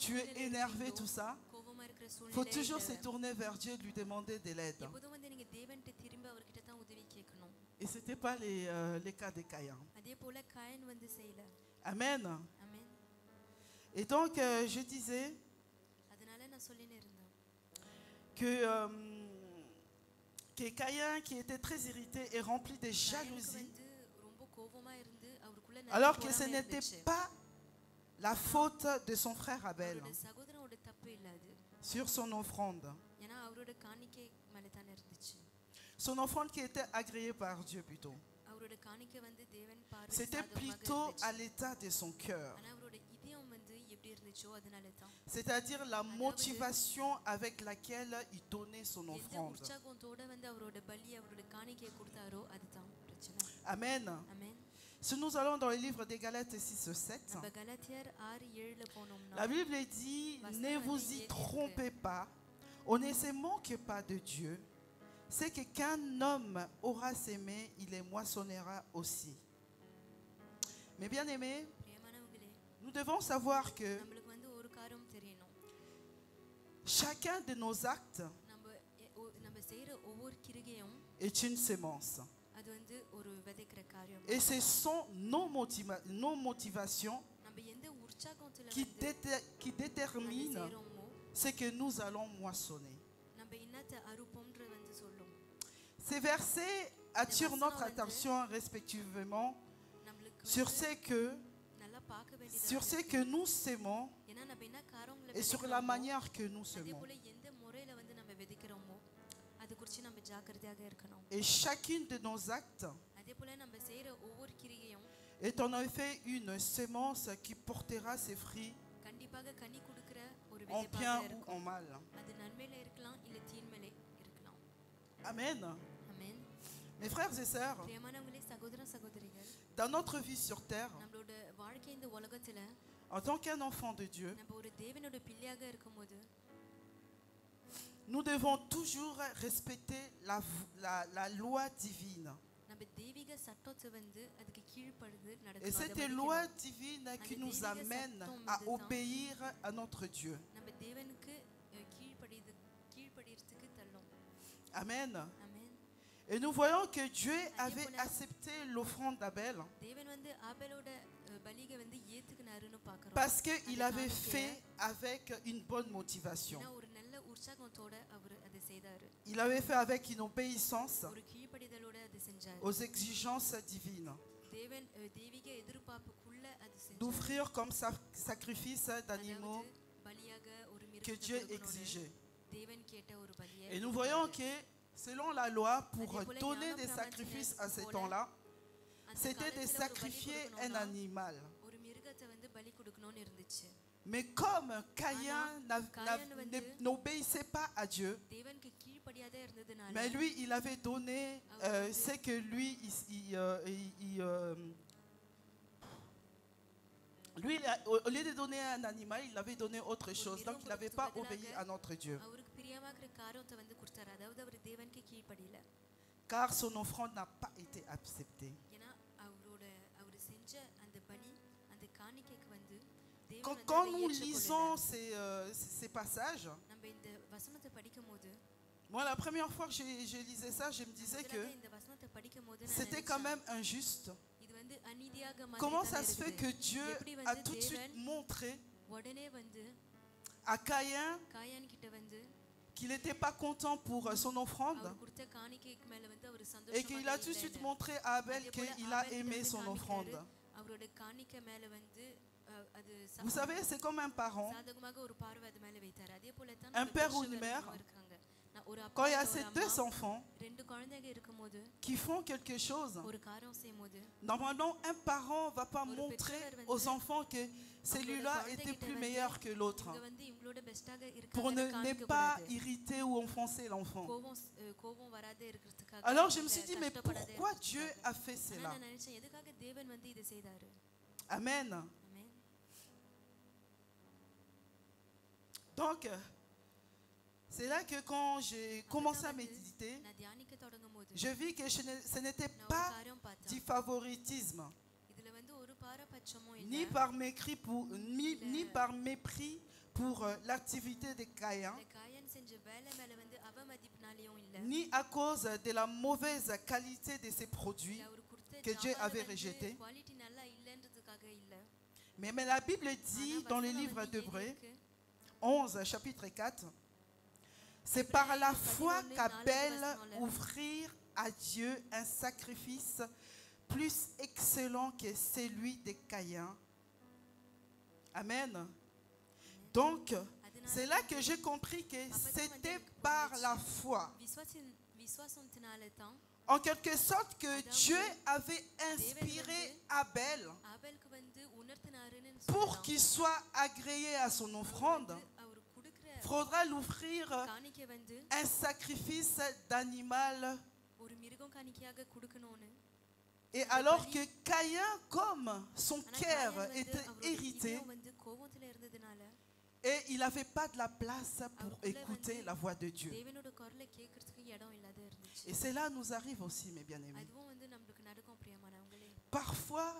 Speaker 3: tu es énervé, tout ça,
Speaker 4: கோபமா இருக்கிற
Speaker 3: il faut toujours se
Speaker 4: சூழ்நிலையில
Speaker 3: tourner vers Dieu et lui demander de l'aide.
Speaker 4: எப்போதும் வந்து நீங்க தேவன்கிட்ட திரும்ப அவர்கிட்ட தான் உதவி கேட்கணும்.
Speaker 3: Et ce n'était pas les cas de Caïn.
Speaker 4: அதே போல காயன் வந்து செய்யல.
Speaker 3: Amen.
Speaker 4: ஆமென்.
Speaker 3: Et donc, je disais
Speaker 4: அதனால நான் சொல்லினே இருந்தேன்.
Speaker 3: que Caïn, qui était très irrité et rempli de
Speaker 4: காயனுக்கு
Speaker 3: jalousie,
Speaker 4: வந்து ரொம்ப கோபமா இருந்து அவருக்குள்ள
Speaker 3: alors
Speaker 4: நிறைய
Speaker 3: que ce
Speaker 4: பொறாமை
Speaker 3: n'était
Speaker 4: இருந்துச்சு.
Speaker 3: pas la faute de son frère Abel
Speaker 4: அவரோட சகோதரனோட தப்பு இல்ல அது.
Speaker 3: sur son offrande.
Speaker 4: ஏன்னா அவரோட காணிக்கை மேல தானே இருந்துச்சு.
Speaker 3: Son offrande qui était agréée par Dieu plutôt.
Speaker 4: அவரோட காணிக்கை வந்து தேவன் பார்வையில்
Speaker 3: C'était
Speaker 4: சாதகமாக
Speaker 3: plutôt à
Speaker 4: இருந்துச்சு.
Speaker 3: l'état de son cœur.
Speaker 4: ஆனா அவரோட இதயம் வந்து எப்படி இருந்துச்சோ அதனால தான்.
Speaker 3: C'est-à-dire la motivation avec laquelle il donnait son
Speaker 4: எந்த
Speaker 3: offrande.
Speaker 4: உற்சாகத்தோட வந்து அவரோட பலி அவரோட காணிக்கையை கொடுத்தாரோ அதுதான் பிரச்சனை.
Speaker 3: Amen.
Speaker 4: ஆமென்.
Speaker 3: Si nous allons dans le livre des Galates 6-7,
Speaker 4: நம்ம கலாத்தியர் 6:7ல போனோம்னா
Speaker 3: la Bible dit, ne vous y trompez pas, on ne se moque pas de Dieu. C'est que qu'un homme aura sémé, il les moissonnera aussi. Mais bien aimés,
Speaker 4: பிரியமானவர்களே,
Speaker 3: nous devons savoir que
Speaker 4: நம்மளுக்கு வந்து ஒரு காரியம் தெரியணும்.
Speaker 3: chacun de nos actes
Speaker 4: நம்ம செய்யற ஒவ்வொரு கிரிகையும்
Speaker 3: est une sémence.
Speaker 4: அது வந்து ஒரு விதைக்கிற காரியம்.
Speaker 3: Et ce sont nos motivations
Speaker 4: நம்ம எந்த உற்சாகத்துல
Speaker 3: qui déterminent
Speaker 4: செய்றோமோ
Speaker 3: ce que nous allons moissonner.
Speaker 4: நம்ம இன்னத்தை அறுப்போம்ன்ற வந்து சொல்லும்.
Speaker 3: Ces versets attirent notre attention respectivement
Speaker 4: நம்மளுக்கு
Speaker 3: sur
Speaker 4: வந்து
Speaker 3: ce que,
Speaker 4: நல்லா பார்க்க வேண்டியதா
Speaker 3: sur ce
Speaker 4: இருக்கு.
Speaker 3: que nous sémons
Speaker 4: ஏன்னா நம்ம என்ன காரியங்களை
Speaker 3: et sur la
Speaker 4: விதைக்கிறோமோ,
Speaker 3: manière que nous
Speaker 4: அதே
Speaker 3: sémons.
Speaker 4: போல எந்த முறையில வந்து நம்ம விதைக்கிறோமோ அது குறித்து நம்ம ஜாக்கிரதையாக இருக்கணும்.
Speaker 3: Et chacune de nos actes
Speaker 4: அதே போல நம்ம செய்யற ஒவ்வொரு கிரிகையும்
Speaker 3: est en effet une sémence qui portera ses fruits
Speaker 4: கண்டிப்பாக கனி கொடுக்கிற ஒரு
Speaker 3: en
Speaker 4: விதைப்பாக
Speaker 3: bien ou
Speaker 4: இருக்கும்.
Speaker 3: en mal.
Speaker 4: அது நன்மையில இருக்கலாம் இல்ல தீன்மையில இருக்கலாம்.
Speaker 3: Amen.
Speaker 4: ஆமென்.
Speaker 3: Mes frères et sœurs,
Speaker 4: பிரியமானவங்களே, சகோதர சகோதரிகள்,
Speaker 3: dans notre vie sur terre,
Speaker 4: நம்மளோட வாழ்க்கை இந்த உலகத்துல
Speaker 3: en tant qu'un enfant de Dieu,
Speaker 4: நம்ம ஒரு தேவனோட பிள்ளையாக இருக்கும்போது
Speaker 3: nous devons toujours respecter la loi divine.
Speaker 4: நம்ம தெய்வீக சட்டத்தை வந்து அதுக்கு கீழ்ப்படிந்து
Speaker 3: Et
Speaker 4: நடக்கணும்.
Speaker 3: cette loi divine qui nous amène à obéir à notre Dieu.
Speaker 4: நம்ம தேவனுக்கு கீழ்ப்படிறதுக்கு தள்ளும்.
Speaker 3: Amen.
Speaker 4: ஆமென்.
Speaker 3: Et nous voyons que Dieu avait accepté l'offrande d'Abel
Speaker 4: தேவன் வந்து ஆபேலோட பலியை வந்து ஏத்துக்கினாருன்னு பார்க்கறோம்.
Speaker 3: parce qu'il avait fait avec une bonne motivation.
Speaker 4: ஏன்னா ஒரு நல்ல உற்சாகத்தோட அவர் அதை செய்தாரு.
Speaker 3: Il avait fait avec une obéissance
Speaker 4: ஒரு கீழ்ப்படிதலோட அதை செஞ்சாரு.
Speaker 3: aux exigences divines,
Speaker 4: தேவன் தெய்வீக எதிர்பார்ப்புக்குள்ள அது செஞ்சாரு.
Speaker 3: d'offrir comme sacrifice d'animaux
Speaker 4: பலியாக ஒரு
Speaker 3: que
Speaker 4: மிருகத்தை
Speaker 3: Dieu
Speaker 4: கொடுக்கணும்னு
Speaker 3: exigeait.
Speaker 4: தேவன் கேட்ட ஒரு பலியை.
Speaker 3: Et nous voyons que selon la loi, pour donner des sacrifices à ce temps-là, c'était de sacrifier un animal.
Speaker 4: ஒரு மிருகத்தை வந்து பலி கொடுக்கணும்னு இருந்துச்சு.
Speaker 3: Mais comme Caïn n'obéissait pas à Dieu,
Speaker 4: தேவனுக்கு கீழ்ப்படியாத இருந்ததுனால
Speaker 3: mais lui, il avait donné ce que lui, au lieu de donner un animal, il avait donné autre chose. Donc, il n'avait pas obéi à notre Dieu.
Speaker 4: அவருக்கு பிரியமாகிற காரியத்தை வந்து கொடுத்தாரு. அதாவது அவர் தேவனுக்கு கீழ்ப்படியல.
Speaker 3: Car son offrande n'a pas été acceptée.
Speaker 4: ஏன்னா அவர் செஞ்ச அந்த பலி அந்த காணிக்கைக்கு வந்து தேவன்
Speaker 3: Quand
Speaker 4: வந்து
Speaker 3: nous
Speaker 4: அதை
Speaker 3: lisons
Speaker 4: ஏற்றுக்கொள்ளல.
Speaker 3: ces passages,
Speaker 4: நம்ம இந்த வசனத்தை படிக்கும்போது
Speaker 3: moi, la première fois que je lisais ça, je me disais que
Speaker 4: இந்த வசனத்தை படிக்கும்போது
Speaker 3: c'était quand même injuste
Speaker 4: இது வந்து
Speaker 2: Comment ça se fait que Dieu a tout de suite montré à Caïn qu'il n'était pas content pour son offrande et qu'il a tout de suite montré à Abel qu'il a aimé son offrande? Vous savez, c'est comme un parent, un père ou une mère. Quand il y a ces deux enfants qui font quelque chose, normalement un parent ne va pas montrer aux enfants que celui-là était plus meilleur que l'autre pour ne pas irriter ou offenser l'enfant. Alors je me suis dit, mais pourquoi Dieu a fait cela? Amen. Donc, c'est là que quand j'ai commencé à méditer, je vis que ce n'était pas du favoritisme, ni par mépris pour l'activité de Caïn, ni à cause de la mauvaise qualité de ses produits que Dieu avait rejetés. Mais la Bible dit dans le livre d'Hébreux 11, chapitre 4, c'est par la foi qu'Abel offrit à Dieu un sacrifice plus excellent que celui de Caïn. Amen. Donc, c'est là que j'ai compris que c'était par la foi, en quelque sorte, que Dieu avait inspiré Abel pour qu'il soit agréé à son offrande. Il faudra l'offrir un sacrifice d'animal. Et alors que Caïn, comme son cœur était irrité, et il n'avait pas de la place pour écouter la voix de Dieu. Et cela nous arrive aussi, mes bien-aimés. Parfois,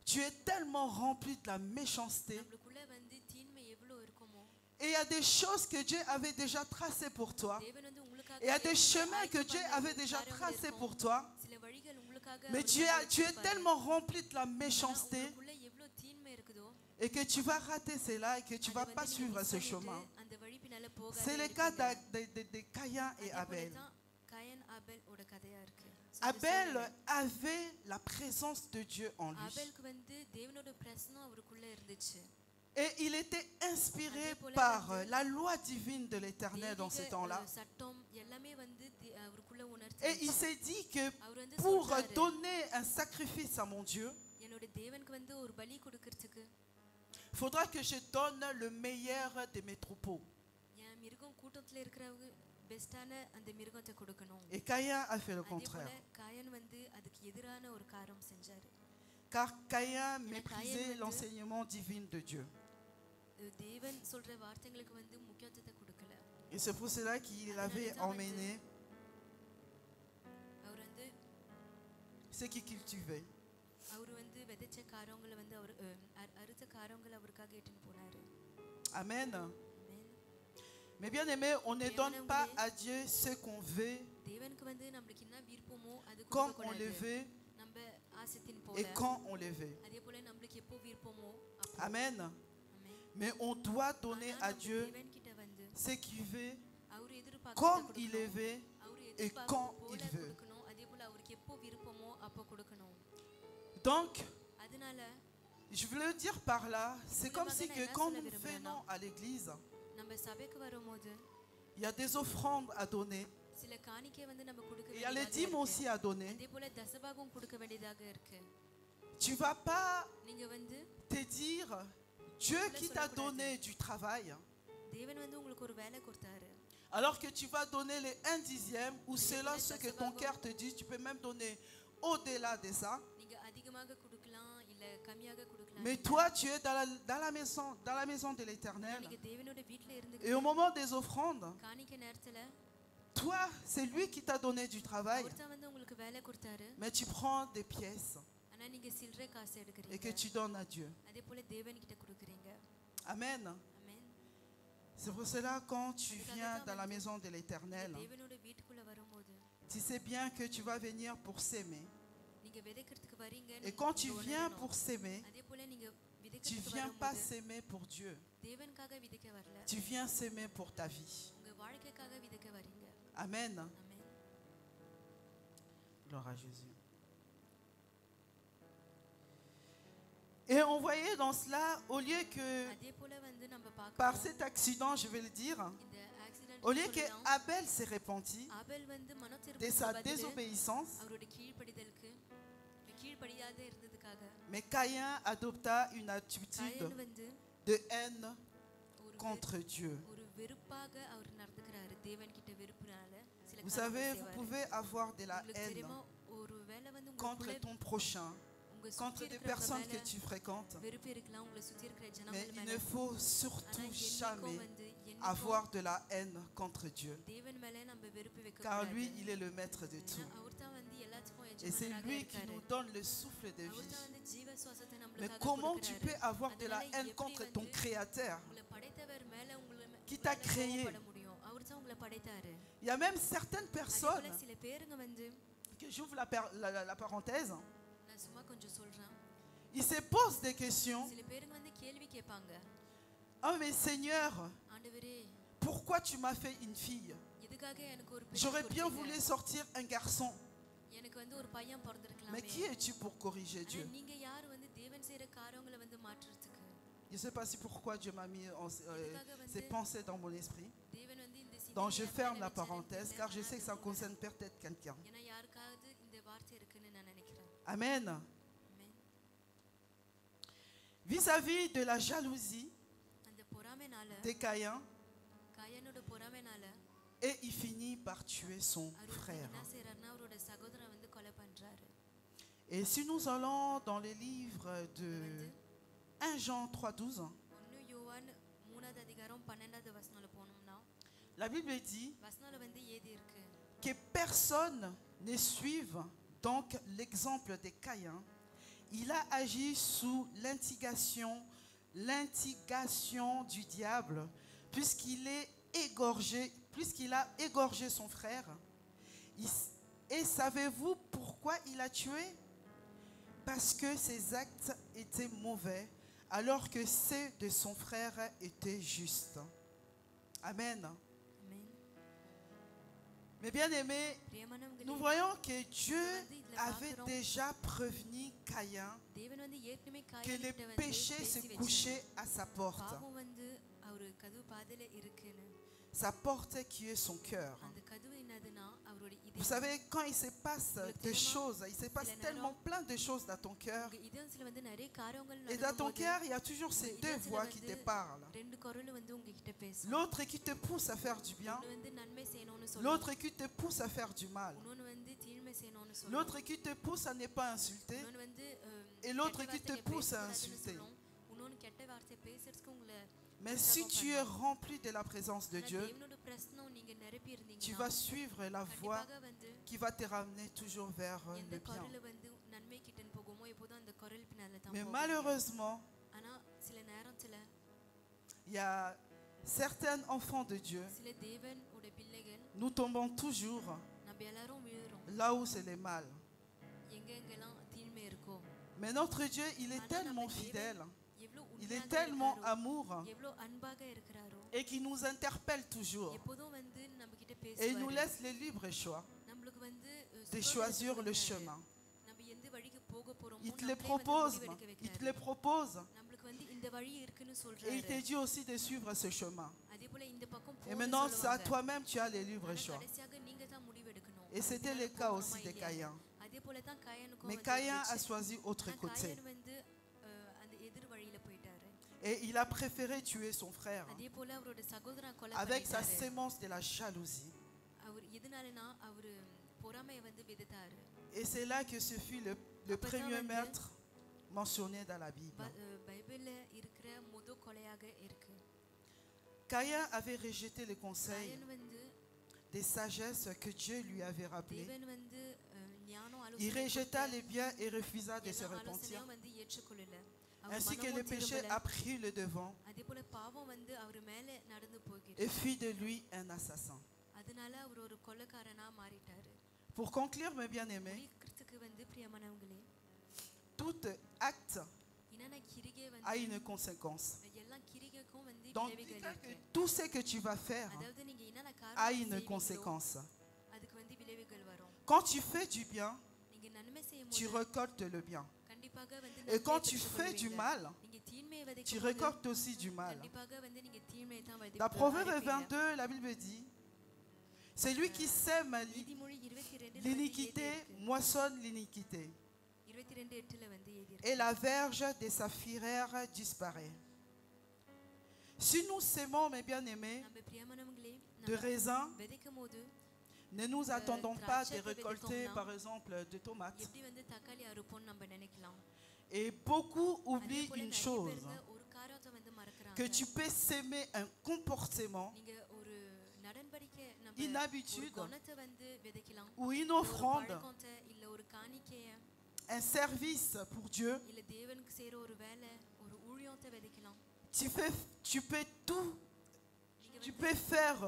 Speaker 2: tu es tellement rempli de la méchanceté. Et il y a des choses que Dieu avait déjà tracées pour toi. Et il y a des chemins que Dieu avait déjà tracés pour toi. Mais tu es tellement rempli de la méchanceté et que tu vas rater cela et que tu ne vas pas suivre ce chemin. C'est le cas de Caïn et Abel. Abel avait la présence de Dieu en lui. Et il était inspiré par la loi divine de l'Éternel dans ce temps-là. Et il s'est dit que pour donner un sacrifice à mon Dieu, il faudra que je donne le meilleur de mes troupeaux. Et Caïn a fait le contraire. Car Caïn méprisait l'enseignement divin de Dieu. Et c'est pour cela qu'il avait emmené ceux qui cultivaient. Amen. Mais bien aimé, on ne donne pas à Dieu ce qu'on veut, comme on le veut et quand on le veut. Amen. Mais on doit donner à Dieu ce qu'il veut, comme il le veut et quand il veut. Donc, je voulais dire par là, c'est comme si que quand nous venons à l'église, il y a des offrandes à donner. Et il y a les dîmes aussi à donner. Tu ne vas pas te dire, Dieu qui t'a donné du travail, alors que tu vas donner les 1/10 ou selon ce que ton cœur te dit, tu peux même donner au-delà de ça. Mais toi, tu es dans la maison de l'Éternel. Et au moment des offrandes, toi, c'est lui qui t'a donné du travail. Mais tu prends des pièces et que tu donnes à Dieu. Amen. C'est pour cela, quand tu viens dans la maison de l'Éternel, tu sais bien que tu vas venir pour s'aimer.
Speaker 4: நீங்க விதைக்கிறதுக்கு வரீங்க
Speaker 2: Et quand tu viens pour s'aimer,
Speaker 4: அதே போல நீங்க
Speaker 2: tu
Speaker 4: விதைக்கிறதுக்கு
Speaker 2: viens pas
Speaker 4: வரும்போது
Speaker 2: s'aimer pour Dieu.
Speaker 4: தேவனுக்காக விதைக்க வரல,
Speaker 2: Tu viens s'aimer pour ta vie.
Speaker 4: உங்க வாழ்க்கைக்காக விதைக்க வரீங்க.
Speaker 2: Amen.
Speaker 4: ஆமென்.
Speaker 2: Gloire à Jésus. Et on voyait dans cela, au lieu que
Speaker 4: அதே போல வந்து நம்ம
Speaker 2: par
Speaker 4: பார்க்கிறோம்,
Speaker 2: cet accident, je vais le dire,
Speaker 4: இந்த accident
Speaker 2: au lieu que
Speaker 4: சொல்லலாம்,
Speaker 2: Abel s'est repenti
Speaker 4: ஆபேல் வந்து
Speaker 2: de
Speaker 4: மனத்திருப்பத்துக்கு
Speaker 2: sa
Speaker 4: பதிலு
Speaker 2: désobéissance,
Speaker 4: அவருடைய கீழ்ப்படிதலுக்கு கீழ்ப்படியாத இருந்ததுக்காக
Speaker 2: mais Caïn adopta une attitude
Speaker 4: Gayan வந்து
Speaker 2: de haine
Speaker 4: ஒரு
Speaker 2: contre Dieu.
Speaker 4: ஒரு வெறுப்பாக அவர் நடந்துக்கிறாரு. தேவன் கிட்ட வெறுப்புனால சில
Speaker 2: Vous
Speaker 4: காரியங்கள்
Speaker 2: savez, vous
Speaker 4: செய்வாரு.
Speaker 2: pouvez avoir de la
Speaker 4: உங்களுக்கு
Speaker 2: haine
Speaker 4: தெரியுமா, ஒரு வேளை வந்து
Speaker 2: contre
Speaker 4: உங்களுக்குள்ள
Speaker 2: ton prochain,
Speaker 4: உங்க
Speaker 2: contre
Speaker 4: சுத்தி
Speaker 2: des
Speaker 4: இருக்கிறவங்க
Speaker 2: personnes que
Speaker 4: மேல
Speaker 2: tu fréquentes,
Speaker 4: வெறுப்பு இருக்கலாம், உங்களை சுத்தி இருக்கிற
Speaker 2: mais
Speaker 4: ஜனங்கள்
Speaker 2: il
Speaker 4: மேல.
Speaker 2: ne faut
Speaker 4: ஆனா
Speaker 2: surtout
Speaker 4: என்னைக்கும்
Speaker 2: jamais
Speaker 4: வந்து
Speaker 2: avoir de la haine contre Dieu,
Speaker 4: தேவன் மேல நம்ம வெறுப்பு வைக்க
Speaker 2: car
Speaker 4: கூடாது.
Speaker 2: lui, il est le maître de
Speaker 4: ஏன்னா
Speaker 2: tout.
Speaker 4: அவர் தான் வந்து எல்லாத்துக்கும்
Speaker 2: Et c'est
Speaker 4: எஜமானராக
Speaker 2: lui qui
Speaker 4: இருக்காரு.
Speaker 2: nous donne le souffle de
Speaker 4: அவர்
Speaker 2: vie.
Speaker 4: தான் வந்து ஜீவ சுவாசத்தை
Speaker 2: Mais
Speaker 4: நம்மளுக்காக
Speaker 2: comment tu
Speaker 4: கொடுக்கிறாரு.
Speaker 2: peux avoir de la
Speaker 4: அதனால
Speaker 2: haine
Speaker 4: எப்படி
Speaker 2: contre
Speaker 4: வந்து
Speaker 2: ton Créateur?
Speaker 4: உங்களை படைத்தவர் மேல
Speaker 2: Qui t'a
Speaker 4: மேல
Speaker 2: créé?
Speaker 4: கோபப்பட முடியும்? அவர் தான் உங்களை படைத்தாரு.
Speaker 2: Il y a même certaines
Speaker 4: அதே
Speaker 2: personnes,
Speaker 4: போல சில பேருங்க வந்து,
Speaker 2: que j'ouvre la parenthèse,
Speaker 4: நான் சும்மா கொஞ்சம் சொல்றேன்,
Speaker 2: ils se posent des questions.
Speaker 4: சில பேருங்க வந்து கேள்வி கேட்பாங்க.
Speaker 2: Oh mais Seigneur,
Speaker 4: ஆண்டவரே,
Speaker 2: pourquoi tu m'as fait une fille?
Speaker 4: எதுக்காக எனக்கு ஒரு பெண்
Speaker 2: J'aurais bien
Speaker 4: கொடுத்தீங்க?
Speaker 2: voulu sortir un garçon.
Speaker 4: எனக்கு வந்து ஒரு பையன்
Speaker 2: Mais
Speaker 4: பிறந்திருக்கலாமே.
Speaker 2: qui es-tu pour corriger
Speaker 4: ஆனா
Speaker 2: Dieu?
Speaker 4: நீங்க யார் வந்து தேவன் செய்யற காரியங்களை வந்து மாற்றுறதுக்கு?
Speaker 2: Je ne sais pas si pourquoi Dieu m'a mis ces pensées dans mon esprit.
Speaker 4: தேவன் வந்து இந்த
Speaker 2: Donc je
Speaker 4: சிந்தனையை
Speaker 2: ferme
Speaker 4: மேல
Speaker 2: la
Speaker 4: வச்சாரு
Speaker 2: parenthèse
Speaker 4: தெரியல.
Speaker 2: car je
Speaker 4: ஆனா
Speaker 2: sais que
Speaker 4: அது
Speaker 2: ça
Speaker 4: உண்மை.
Speaker 2: concerne peut-être quelqu'un.
Speaker 4: ஏன்னா யாருக்காவது இந்த வார்த்தை இருக்குன்னு நான் நினைக்கிறேன்.
Speaker 2: Amen.
Speaker 4: ஆமென்.
Speaker 2: Vis-à-vis de la jalousie
Speaker 4: அந்த பொறாமைனால,
Speaker 2: de Caïn,
Speaker 4: காயனோட பொறாமைனால
Speaker 2: et il finit par tuer son
Speaker 4: அவர் வந்து
Speaker 2: frère.
Speaker 4: என்ன செய்யறாருன்னா அவரோட சகோதரன் வந்து கொலை பண்றாரு.
Speaker 2: Et si nous allons dans les livres de 1 Jean 3,12,
Speaker 4: 1 யோவான் 3வது அதிகாரம் 12வது வசனத்துல போனோம்னா,
Speaker 2: la Bible dit
Speaker 4: வசனத்துல வந்து ஏதி இருக்கு,
Speaker 2: que personne ne suive donc l'exemple de Caïn. Il a agi sous l'instigation du diable, puisqu'il a égorgé son frère. Et savez-vous pourquoi il a tué? Parce que ses actes étaient mauvais, alors que ceux de son frère étaient justes. Amen.
Speaker 4: Amen.
Speaker 2: Mais bien aimés,
Speaker 4: பிரியமானவங்களே,
Speaker 2: nous voyons que Dieu
Speaker 4: வந்து இதுல
Speaker 2: avait
Speaker 4: பார்க்கிறோம்,
Speaker 2: déjà prévenu Caïn
Speaker 4: தேவன் வந்து ஏற்கனவே
Speaker 2: que
Speaker 4: காயன்
Speaker 2: les
Speaker 4: கிட்ட வந்து
Speaker 2: péchés se
Speaker 4: பேசி வச்சாரு.
Speaker 2: couchaient à sa porte.
Speaker 4: பாவம் வந்து அவரு கதவு பாதையில இருக்குன்னு.
Speaker 2: Sa porte qui est son cœur.
Speaker 4: அந்த கதவு என்னதுன்னா அவரோட
Speaker 2: Vous
Speaker 4: இதயம்.
Speaker 2: savez, quand il se passe des choses, il se passe
Speaker 4: C'est
Speaker 2: tellement plein de choses dans ton cœur.
Speaker 4: உங்க இதயத்துல வந்து நிறைய காரியங்கள்
Speaker 2: Et dans ton
Speaker 4: நடக்கும்போது
Speaker 2: cœur, il y a toujours ces deux voix qui te parlent.
Speaker 4: ரெண்டு குரல் வந்து உங்ககிட்ட பேசும்.
Speaker 2: L'autre qui te pousse à faire du bien,
Speaker 4: ஒன்னு வந்து நன்மை செய்யணும்னு சொல்லும்,
Speaker 2: l'autre qui te pousse à faire du mal,
Speaker 4: இன்னொன்னு வந்து தீமை செய்யணும்னு சொல்லும்,
Speaker 2: l'autre qui te pousse à ne pas insulter,
Speaker 4: இன்னொன்னு வந்து
Speaker 2: et l'autre
Speaker 4: கெட்ட
Speaker 2: qui te
Speaker 4: வார்த்தையை
Speaker 2: pousse à
Speaker 4: பேசக்கூடாதுன்னு
Speaker 2: insulter.
Speaker 4: சொல்லும், இன்னொன்னு கெட்ட வார்த்தை பேசுறதுக்கு உங்களை.
Speaker 2: Mais si tu es rempli de la présence de
Speaker 4: ஆனா
Speaker 2: Dieu,
Speaker 4: தேவனோட பிரசன்னம் நீங்க நிரப்பி
Speaker 2: tu
Speaker 4: இருந்தீங்கன்னா
Speaker 2: vas suivre la voie
Speaker 4: கண்டிப்பாக வந்து
Speaker 2: qui va te ramener toujours vers
Speaker 4: எந்த
Speaker 2: le bien.
Speaker 4: குரல் வந்து நன்மை கிட்டன்னு போகுமோ எப்போதும் அந்த குரல் பின்னால தான்
Speaker 2: Mais
Speaker 4: போகும்.
Speaker 2: malheureusement,
Speaker 4: ஆனா சில நேரத்துல
Speaker 2: il y a certains enfants de Dieu,
Speaker 4: சில தேவன் உடைய பிள்ளைகள்
Speaker 2: nous tombons toujours
Speaker 4: நம்ம எல்லாரும் விழுறோம்
Speaker 2: là où c'est le mal.
Speaker 4: எங்கெங்கெல்லாம் தீமை இருக்கோ.
Speaker 2: Mais notre Dieu, il est tellement fidèle,
Speaker 4: எவ்வளவு
Speaker 2: il est
Speaker 4: உண்மையாக
Speaker 2: tellement
Speaker 4: இருக்காரோ,
Speaker 2: amour
Speaker 4: எவ்வளவு அன்பாக இருக்கிறாரோ,
Speaker 2: et qui nous interpelle toujours.
Speaker 4: எப்போதும் வந்து நம்ம கிட்ட
Speaker 2: Et il nous
Speaker 4: பேசுவாரு.
Speaker 2: laisse le libre choix
Speaker 4: நம்மளுக்கு வந்து
Speaker 2: de choisir le chemin.
Speaker 4: நம்ம எந்த வழிக்கு போக போறோமோ
Speaker 2: Il te le
Speaker 4: நம்மளே வந்து
Speaker 2: propose,
Speaker 4: முடிவெடுக்க
Speaker 2: il te
Speaker 4: வைக்கிறாரு.
Speaker 2: le propose
Speaker 4: நம்மளுக்கு வந்து இந்த வழி இருக்குன்னு
Speaker 2: et il
Speaker 4: சொல்றாரு.
Speaker 2: te dit aussi de suivre ce chemin.
Speaker 4: அதே போல இந்த பக்கம்
Speaker 2: Et
Speaker 4: போன்னு
Speaker 2: maintenant, c'est à
Speaker 4: சொல்லுவாங்க.
Speaker 2: toi-même, tu as le libre
Speaker 4: ஆனா
Speaker 2: choix.
Speaker 4: கடைசியாக நீங்க தான் முடிவெடுக்கணும்.
Speaker 2: Et c'était le cas aussi de Caïn.
Speaker 4: அதே போல தான் காயனுக்கும்
Speaker 2: Mais
Speaker 4: வந்து
Speaker 2: Caïn a
Speaker 4: இருந்துச்சு.
Speaker 2: choisi autre
Speaker 4: ஆனா
Speaker 2: côté.
Speaker 4: காயன் வந்து அந்த எதிர் வழியில போயிட்டாரு.
Speaker 2: Et il a préféré tuer son frère
Speaker 4: அதே போல அவரோட சகோதரன் கொலை
Speaker 2: avec sa
Speaker 4: பண்ணிட்டாரு.
Speaker 2: sémence de la jalousie.
Speaker 4: அவர் எதனாலனா அவரு பொறாமையை வந்து விதைத்தாரு.
Speaker 2: Et c'est là que ce fut le premier meurtre mentionné dans la Bible.
Speaker 4: பைபிள்ல இருக்கிற முத கொலையாக இருக்கு.
Speaker 2: Caïn avait rejeté les conseils
Speaker 4: Gayan வந்து
Speaker 2: des sagesses que Dieu lui avait rappelées.
Speaker 4: தேவன் வந்து ஞானம்
Speaker 2: Il
Speaker 4: ஆலோசனை
Speaker 2: rejeta les biens et refusa de se
Speaker 4: எல்லா
Speaker 2: repentir,
Speaker 4: ஆலோசனையும் வந்து ஏற்றுக்கொள்ளல. அவர்
Speaker 2: ainsi que le
Speaker 4: மனமும்
Speaker 2: péché
Speaker 4: திரும்பல.
Speaker 2: a pris le devant
Speaker 4: அதே போல பாவம் வந்து அவர் மேல நடந்து போகிறது.
Speaker 2: et fit de lui un assassin.
Speaker 4: அதனால அவர் ஒரு கொலைக்காரனா மாறிட்டாரு.
Speaker 2: Pour conclure, mes bien-aimés,
Speaker 4: முடிக்கிறதுக்கு வந்து பிரியமானவங்களே
Speaker 3: Tout acte
Speaker 4: இன்னான கிரிகை
Speaker 3: a
Speaker 4: வந்து
Speaker 3: une conséquence.
Speaker 4: எல்லா கிரிகைக்கும் வந்து
Speaker 3: Donc,
Speaker 4: விளைவுகள்
Speaker 3: dis-toi que
Speaker 4: இருக்கு.
Speaker 3: tout ce que tu vas faire
Speaker 4: அதாவது நீங்க இன்னான
Speaker 3: a
Speaker 4: காரியம்
Speaker 3: une
Speaker 4: செய்வீங்களோ,
Speaker 3: conséquence.
Speaker 4: அதுக்கு வந்து விளைவுகள் வரும்.
Speaker 3: Quand tu fais du bien,
Speaker 4: நீங்க நன்மை
Speaker 3: tu
Speaker 4: செய்யும்போது
Speaker 3: récoltes le bien.
Speaker 4: கண்டிப்பாக வந்து
Speaker 3: Et quand
Speaker 4: நன்மையை
Speaker 3: tu fais du
Speaker 4: பெற்றுக்கொள்வீங்க.
Speaker 3: mal,
Speaker 4: நீங்க தீமையை
Speaker 3: tu
Speaker 4: விதைக்கும்போது
Speaker 3: récoltes aussi du mal.
Speaker 4: கண்டிப்பாக வந்து நீங்க தீமையை தான்
Speaker 3: Dans Proverbe
Speaker 4: விதைப்பீங்க.
Speaker 3: 22, la Bible dit, c'est lui qui sème
Speaker 4: நீதிமொழி 22
Speaker 3: l'iniquité, moissonne l'iniquité.
Speaker 4: 22:8 வந்து
Speaker 3: Et la verge de sa fureur disparaît. Si nous sémons, mes bien-aimés,
Speaker 4: நம்ம பிரியமானவங்களே
Speaker 3: de
Speaker 4: நம்ம
Speaker 3: raisins,
Speaker 4: விதைக்கும்போது
Speaker 3: ne nous attendons pas de
Speaker 4: திராட்சை
Speaker 3: récolter,
Speaker 4: விதைத்தோம்னா,
Speaker 3: par exemple, de tomates.
Speaker 4: எப்படி வந்து தக்காளி அறுப்போம்னு நம்ம நினைக்கலாம்.
Speaker 3: Et beaucoup
Speaker 4: அதே
Speaker 3: oublient
Speaker 4: போல
Speaker 3: une
Speaker 4: நிறைய
Speaker 3: chose,
Speaker 4: பேருங்க ஒரு காரியத்தை வந்து மறக்கறாங்க.
Speaker 3: que tu peux s'aimer un comportement
Speaker 4: நீங்க ஒரு நடன்படிக்கை நம்ம
Speaker 3: une
Speaker 4: ஒரு
Speaker 3: habitude
Speaker 4: குணத்தை வந்து விதைக்கலாம்.
Speaker 3: ou une
Speaker 4: இல்ல ஒரு
Speaker 3: offrande,
Speaker 4: பழக்கத்தை, இல்ல ஒரு காணிக்கைய,
Speaker 3: un service pour Dieu.
Speaker 4: இல்ல தேவனுக்கு செய்யற ஒரு வேலை, ஒரு ஊழியத்தை விதைக்கலாம்.
Speaker 3: Tu peux tout,
Speaker 4: நீங்க
Speaker 3: tu
Speaker 4: வந்து
Speaker 3: peux faire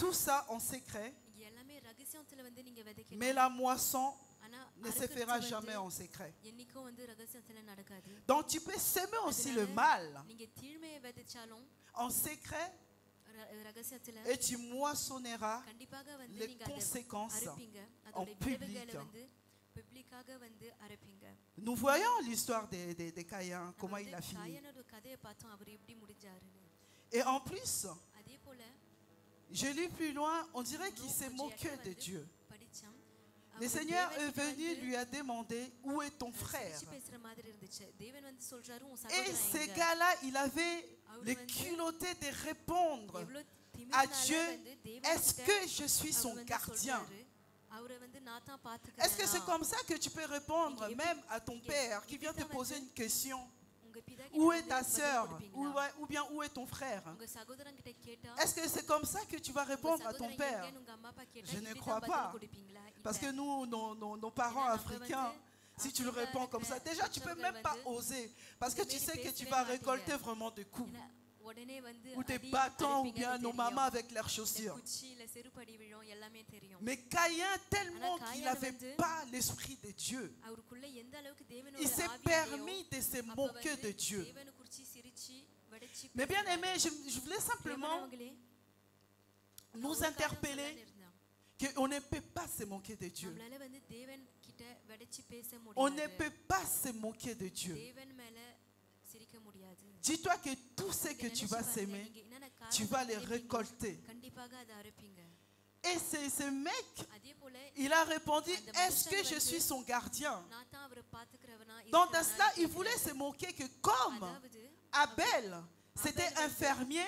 Speaker 3: tout ça en secret,
Speaker 4: நீங்க எல்லாமே ரகசியத்துல வந்து நீங்க
Speaker 3: mais
Speaker 4: விதைக்கலாம்.
Speaker 3: la moisson
Speaker 4: ஆனா
Speaker 3: ne se
Speaker 4: அறுக்கறது
Speaker 3: fera
Speaker 4: வந்து
Speaker 3: jamais en secret.
Speaker 4: என்னைக்கும் வந்து ரகசியத்துல நடக்காது.
Speaker 3: Donc tu peux s'aimer aussi le mal
Speaker 4: நீங்க தீமையை விதைச்சாலும்
Speaker 3: en secret
Speaker 4: ரகசியத்துல
Speaker 3: et tu moissonneras
Speaker 4: கண்டிப்பாக வந்து
Speaker 3: les
Speaker 4: நீங்க அதை
Speaker 3: conséquences
Speaker 4: அறுப்பீங்க.
Speaker 3: en
Speaker 4: அதோட விளைவுகளை
Speaker 3: public.
Speaker 4: வந்து பப்ளிக்காக வந்து அறுப்பீங்க.
Speaker 3: Nous voyons l'histoire de Caïn, comment il a fini.
Speaker 4: காயனோட கதையை பார்த்தோம், அவர் எப்படி முடிஞ்சாருன்னு.
Speaker 3: Et en plus,
Speaker 4: அதே போல
Speaker 3: je lis plus loin, on dirait qu'il s'est moqué de Dieu.
Speaker 4: படிச்சோம்.
Speaker 3: Le Seigneur est venu, lui a demandé, où est ton frère?
Speaker 4: பேசுற மாதிரி இருந்துச்சு. தேவன் வந்து சொல்றாரு, உன்
Speaker 3: Et
Speaker 4: சகோதரன்
Speaker 3: ce
Speaker 4: எங்க?
Speaker 3: gars-là, il avait le culotté de répondre
Speaker 4: எவ்வளவு
Speaker 3: à
Speaker 4: திமிர்னால
Speaker 3: Dieu,
Speaker 4: வந்து
Speaker 3: est-ce
Speaker 4: தேவன்கிட்ட
Speaker 3: que je suis
Speaker 4: அவர்
Speaker 3: son
Speaker 4: வந்து
Speaker 3: gardien?
Speaker 4: சொல்றாரு, அவரை வந்து நான் தான்
Speaker 3: Est-ce que c'est
Speaker 4: பாத்துக்கிறேன்.
Speaker 3: comme ça que tu peux répondre même à ton père qui vient te poser une question? Où est ta sœur? Ou bien où est ton frère?
Speaker 4: உங்க சகோதரன் கிட்ட கேட்டா
Speaker 3: Est-ce que c'est comme ça que tu vas répondre à ton père?
Speaker 4: உங்க அம்மா அப்பா கேட்டா
Speaker 3: Je ne
Speaker 4: இப்படி
Speaker 3: crois
Speaker 4: தான் பதில்
Speaker 3: pas.
Speaker 4: கொடுப்பீங்களா?
Speaker 3: Parce que nous, nos parents africains, si tu le réponds comme ça, déjà tu peux même pas oser. Parce que tu sais que tu vas récolter vraiment des coups.
Speaker 4: இல்ல, உடனே வந்து
Speaker 3: Ou des
Speaker 4: அடி
Speaker 3: bâtons, ou
Speaker 4: அடிப்பீங்கன்னு
Speaker 3: bien nos
Speaker 4: தெரியும்.
Speaker 3: mamans avec leurs
Speaker 4: இல்ல
Speaker 3: chaussures.
Speaker 4: குச்சி, இல்ல செருப்படி விழும், எல்லாமே தெரியும்.
Speaker 3: Mais Caïn, tellement
Speaker 4: Ana
Speaker 3: qu'il
Speaker 4: Caïn
Speaker 3: n'avait
Speaker 4: வந்து
Speaker 3: pas l'esprit de Dieu,
Speaker 4: அவருக்குள்ள எந்த அளவுக்கு
Speaker 3: il
Speaker 4: தேவனோட
Speaker 3: s'est
Speaker 4: ஆவி இல்லையோ,
Speaker 3: permis de se
Speaker 4: அப்ப
Speaker 3: moquer
Speaker 4: வந்து
Speaker 3: de Dieu.
Speaker 4: தேவனை குறிச்சு சிரிச்சு வடிச்சு
Speaker 3: Mais bien
Speaker 4: பேசுறாரு.
Speaker 3: aimé, je voulais simplement
Speaker 4: பிரியமானவங்களே,
Speaker 3: nous
Speaker 4: ஒரு காரியம்
Speaker 3: interpeller
Speaker 4: சொல்லலாம்னு இருந்தேன்.
Speaker 3: qu'on ne peut pas se moquer de Dieu.
Speaker 4: நம்மளால வந்து தேவன் கிட்ட வடிச்சு பேச
Speaker 3: On ne
Speaker 4: முடியாது.
Speaker 3: peut pas se moquer de Dieu.
Speaker 4: தேவன் மேல சிரிக்க முடியாது.
Speaker 3: Dis-toi que tout ce
Speaker 4: நீங்க
Speaker 3: que tu
Speaker 4: நினைச்சு
Speaker 3: vas
Speaker 4: பாருங்க,
Speaker 3: s'aimer,
Speaker 4: நீங்க என்னென்ன
Speaker 3: tu
Speaker 4: காரியத்தை
Speaker 3: vas les
Speaker 4: விதைப்பீங்களோ,
Speaker 3: récolter.
Speaker 4: கண்டிப்பாக அதை அறுப்பீங்க.
Speaker 3: Et ce mec,
Speaker 4: அதே போல
Speaker 3: il a répondu, est-ce que je suis son gardien?
Speaker 4: நான் தான் அவரை பாத்துக்கிறவனா
Speaker 3: Donc dans
Speaker 4: இருக்கிறவனா
Speaker 3: cela, il
Speaker 4: கேட்கிறாரு.
Speaker 3: voulait se moquer que comme
Speaker 4: அதாவது
Speaker 3: Abel, c'était un fermier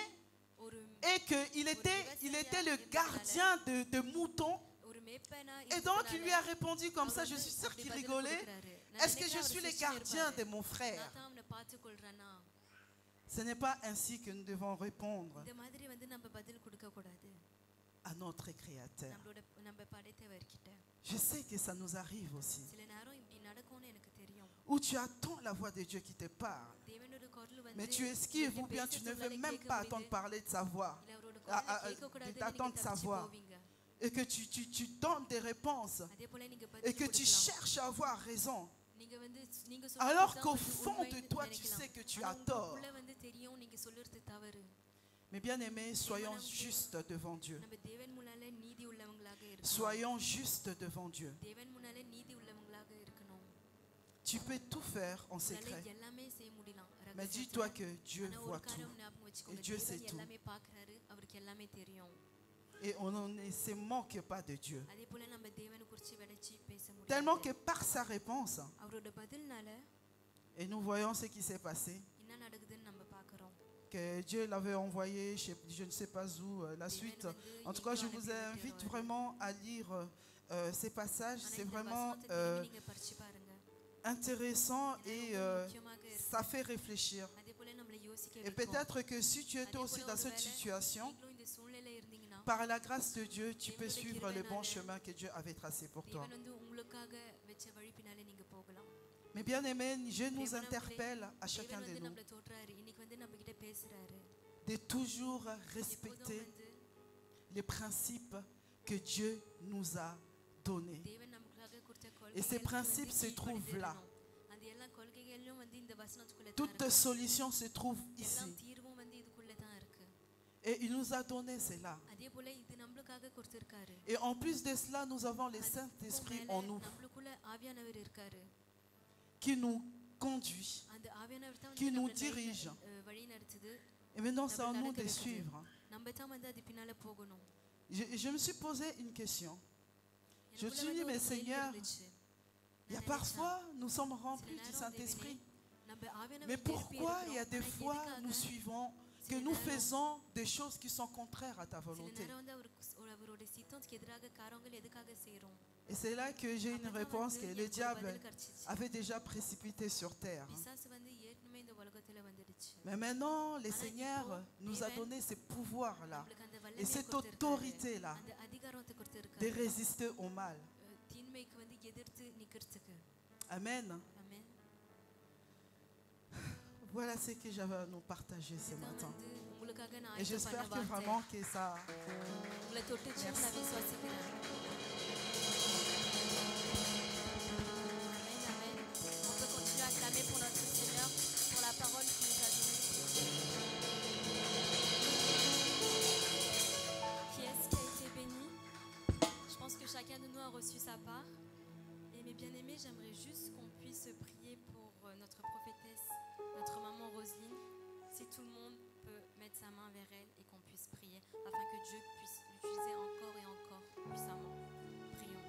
Speaker 4: ஒரு
Speaker 3: et qu'il était le gardien de moutons.
Speaker 4: ஒரு மேய்ப்பனா
Speaker 3: Et donc il lui a
Speaker 4: இருக்கிறதுனால
Speaker 3: répondu comme ça,
Speaker 4: அவர்
Speaker 3: je
Speaker 4: வந்து
Speaker 3: suis sûr
Speaker 4: அப்படி
Speaker 3: qu'il
Speaker 4: பதில்
Speaker 3: rigolait.
Speaker 4: கொடுக்கிறாரு. நான்
Speaker 3: Est-ce que je
Speaker 4: நினைக்கிறேன்
Speaker 3: suis
Speaker 4: அவர்
Speaker 3: le
Speaker 4: சிரிச்சுட்டே
Speaker 3: gardien
Speaker 4: இருப்பாரு.
Speaker 3: de mon frère?
Speaker 4: நான் தான் அவனை பார்த்துக்கொள்றேனா?
Speaker 3: Ce n'est pas ainsi que nous devons répondre
Speaker 4: இந்த மாதிரி வந்து நம்ம பதில் கொடுக்க கூடாது.
Speaker 3: à notre Créateur.
Speaker 4: நம்ம படைத்தவர்கிட்ட.
Speaker 3: Je sais que ça nous arrive aussi.
Speaker 4: சில நேரம் இப்படி நடக்கும்னு எனக்கு தெரியும்.
Speaker 3: Où tu attends la voix de Dieu qui te parle.
Speaker 4: தேவனோட குரல் வந்து
Speaker 3: Mais tu esquives ou bien tu ne veux même pas attendre parler de sa voix.
Speaker 4: இல்ல அவரோட குரலை கேட்க கூடாதுன்னு
Speaker 3: d'attendre
Speaker 4: நீங்க
Speaker 3: sa
Speaker 4: தப்பிச்சு
Speaker 3: voix.
Speaker 4: போவீங்க.
Speaker 3: Et que tu donnes des réponses.
Speaker 4: அதே போல நீங்க
Speaker 3: Et
Speaker 4: பதில்
Speaker 3: que tu
Speaker 4: கொடுக்கலாம்.
Speaker 3: cherches à avoir raison.
Speaker 4: நீங்க வந்து நீங்க
Speaker 3: Alors
Speaker 4: சொல்றது
Speaker 3: qu'au
Speaker 4: தான் வந்து
Speaker 3: fond de
Speaker 4: உண்மைன்னு
Speaker 3: toi, tu
Speaker 4: நினைக்கலாம்.
Speaker 3: sais que tu
Speaker 4: ஆனா
Speaker 3: as tort.
Speaker 4: உங்களுக்குள்ள வந்து தெரியும் நீங்க சொல்றது தவறு.
Speaker 3: Mais bien aimés, soyons justes devant Dieu.
Speaker 4: நம்ம தேவன் முன்னால நீதி உள்ளவங்களாக இருக்கணும்.
Speaker 3: Soyons justes devant Dieu.
Speaker 4: தேவன் முன்னால நீதி உள்ளவங்களாக இருக்கணும்.
Speaker 3: Tu peux tout faire en
Speaker 4: உங்களால
Speaker 3: secret.
Speaker 4: எல்லாமே செய்ய முடியலாம்.
Speaker 3: Mais dis-toi que Dieu
Speaker 4: ஆனா ஒரு
Speaker 3: voit tout.
Speaker 4: காரியம் ஞாபகம் வச்சுக்கோங்க.
Speaker 3: Et Dieu sait
Speaker 4: தேவன்
Speaker 3: tout.
Speaker 4: எல்லாமே பார்க்கறாரு. அவருக்கு எல்லாமே தெரியும்.
Speaker 3: Et on ne se moque pas de Dieu.
Speaker 4: அதே போல நம்ம தேவனை குறித்து வடிச்சு பேச
Speaker 3: Tellement que
Speaker 4: முடியாது.
Speaker 3: par sa réponse,
Speaker 4: அவரோட பதில்னால
Speaker 3: et nous voyons ce qui s'est passé,
Speaker 4: என்ன நடக்குதுன்னு நம்ம பார்க்கறோம்.
Speaker 3: que Dieu l'avait envoyé, je ne sais pas où, la suite. En tout cas, je vous invite vraiment à lire ces passages.
Speaker 4: ஆனா
Speaker 3: C'est
Speaker 4: இந்த
Speaker 3: vraiment
Speaker 4: வசனத்தை திரும்பி நீங்க படிச்சு பாருங்க.
Speaker 3: intéressant et
Speaker 4: முக்கியமாக இருக்கு.
Speaker 3: ça fait réfléchir.
Speaker 4: அதே போல நம்மள யோசிக்க
Speaker 3: Et
Speaker 4: வைக்கும்.
Speaker 3: peut-être que si tu étais
Speaker 4: அதே
Speaker 3: aussi
Speaker 4: போல
Speaker 3: dans cette
Speaker 4: ஒருவேளை
Speaker 3: situation,
Speaker 4: நீங்களும் இந்த சூழ்நிலையில இருந்தீங்கன்னா
Speaker 3: par la grâce de Dieu, tu peux suivre le bon chemin que Dieu avait tracé pour toi.
Speaker 4: தேவன் வந்து உங்களுக்காக வெச்ச வழி பின்னாலே நீங்க போகலாம்.
Speaker 3: Mais bien aimé, je nous interpelle à chacun
Speaker 4: தேவன்
Speaker 3: de
Speaker 4: வந்து
Speaker 3: nous
Speaker 4: நம்மள தோற்றாரு. இன்னைக்கு வந்து நம்ம கிட்ட பேசுறாரு.
Speaker 3: de toujours
Speaker 4: எப்போதும்
Speaker 3: respecter
Speaker 4: வந்து
Speaker 3: les principes que Dieu nous a donnés.
Speaker 4: தேவன் நமக்காக கொடுத்த
Speaker 3: Et ces principes se trouvent là. Toute solution se trouve ici. Et il nous a donné cela. Et en plus de cela, nous avons le Saint-Esprit en nous qui nous conduit, qui nous dirige. Et maintenant, c'est à nous de suivre. Je me suis posé une question. Je me suis dit, mais Seigneur, il y a parfois, nous sommes remplis du Saint-Esprit. Mais pourquoi il y a des fois, nous suivons, que nous faisons des choses qui sont contraires à ta volonté? Et c'est là que j'ai une réponse que le diable avait déjà précipité sur terre. Mais maintenant, le Seigneur nous a donné ce pouvoir-là et cette autorité-là de résister au mal. Amen. Voilà ce que j'avais à nous partager ce matin. Et j'espère que vraiment que ça... Merci.
Speaker 4: On peut continuer à clamer pour notre Seigneur, pour la parole qu'il nous a donnée. Qui est-ce qui a été béni? Je pense que chacun de nous a reçu sa part. Et mes bien-aimés, j'aimerais juste qu'on puisse prier pour notre prophétesse, notre maman Roselyne. Si tout le monde peut mettre sa main vers elle et qu'on puisse prier afin que Dieu puisse l'utiliser encore et encore puissamment. Prions.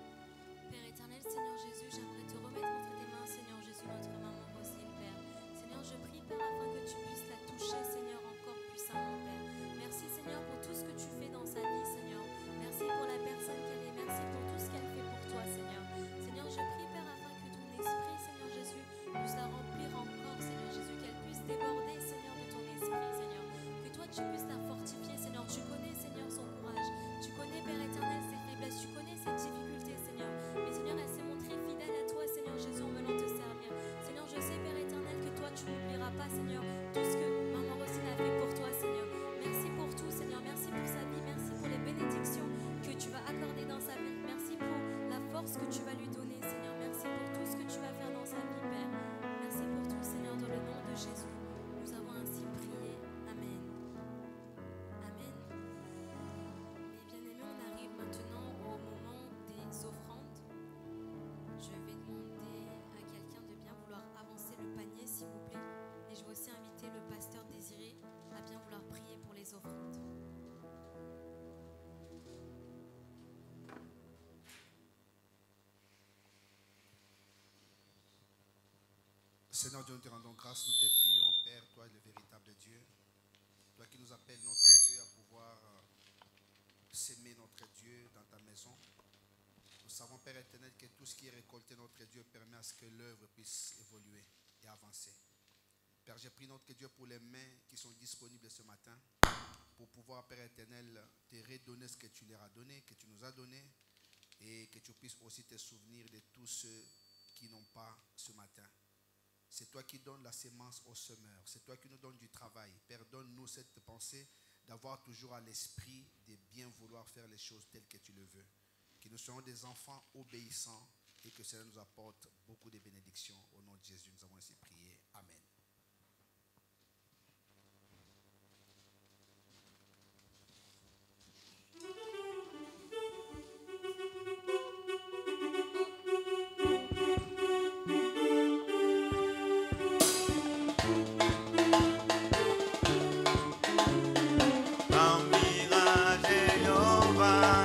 Speaker 4: Père éternel, Seigneur Jésus, j'aimerais te remettre entre tes mains, Seigneur Jésus, notre maman Roselyne, Père. Seigneur, je prie, Père, afin que tu puisses la toucher, Seigneur, encore puissamment, Père. Merci, Seigneur, pour tout ce que tu fais dans sa vie, Seigneur. Merci pour la personne qu'elle est. Merci pour tout ce qu'elle fait pour toi, Seigneur. Seigneur, je prie, Père, afin que ton esprit, Seigneur Jésus, puisse la remplir encore, Seigneur Jésus, qu'elle puisse déborder, Seigneur, de ton esprit, Seigneur. Que toi, tu puisses la fortifier, Seigneur. Tu connais, Seigneur, son courage. Tu connais, Père éternel, ses faiblesses. Tu connais ses difficultés, Seigneur. Mais, Seigneur, elle s'est montrée fidèle à toi, Seigneur Jésus, en venant te servir. Seigneur, je sais, Père éternel, que toi, tu n'oublieras pas, Seigneur, tout ce que maman Roselyne a fait pour toi, Seigneur. Merci pour tout, Seigneur. Merci pour sa vie. Merci pour les bénédictions que tu vas accorder dans sa vie. Merci pour la force que tu vas lui donner, Seigneur. Merci pour tout ce que tu vas faire dans sa vie, Père. Merci pour tout, Seigneur, dans le nom de Jésus. Nous avons ainsi prié. Amen. Amen. Mes bien-aimés, on arrive maintenant au moment des offrandes. Je vais demander à quelqu'un de bien vouloir avancer le panier, s'il vous plaît. Et je vais aussi inviter le pasteur Désiré à bien vouloir prier pour les offrandes.
Speaker 2: Seigneur Dieu, nous te rendons grâce, nous te prions, Père, toi le véritable Dieu, toi qui nous appelles notre Dieu à pouvoir s'aimer notre Dieu dans ta maison. Nous savons, Père éternel, que tout ce qui est récolté, notre Dieu, permet à ce que l'œuvre puisse évoluer et avancer. Père, j'ai pris notre Dieu pour les mains qui sont disponibles ce matin, pour pouvoir, Père éternel, te redonner ce que tu leur as donné, que tu nous as donné, et que tu puisses aussi te souvenir de tous ceux qui n'ont pas ce matin. C'est toi qui donnes la sémence au semeur. C'est toi qui nous donnes du travail. Père, donne-nous cette pensée d'avoir toujours à l'esprit de bien vouloir faire les choses telles que tu le veux. Que nous soyons des enfants obéissants et que cela nous apporte beaucoup de bénédictions. Au nom de Jésus, nous avons ainsi prié. Amen.
Speaker 1: Jehovah.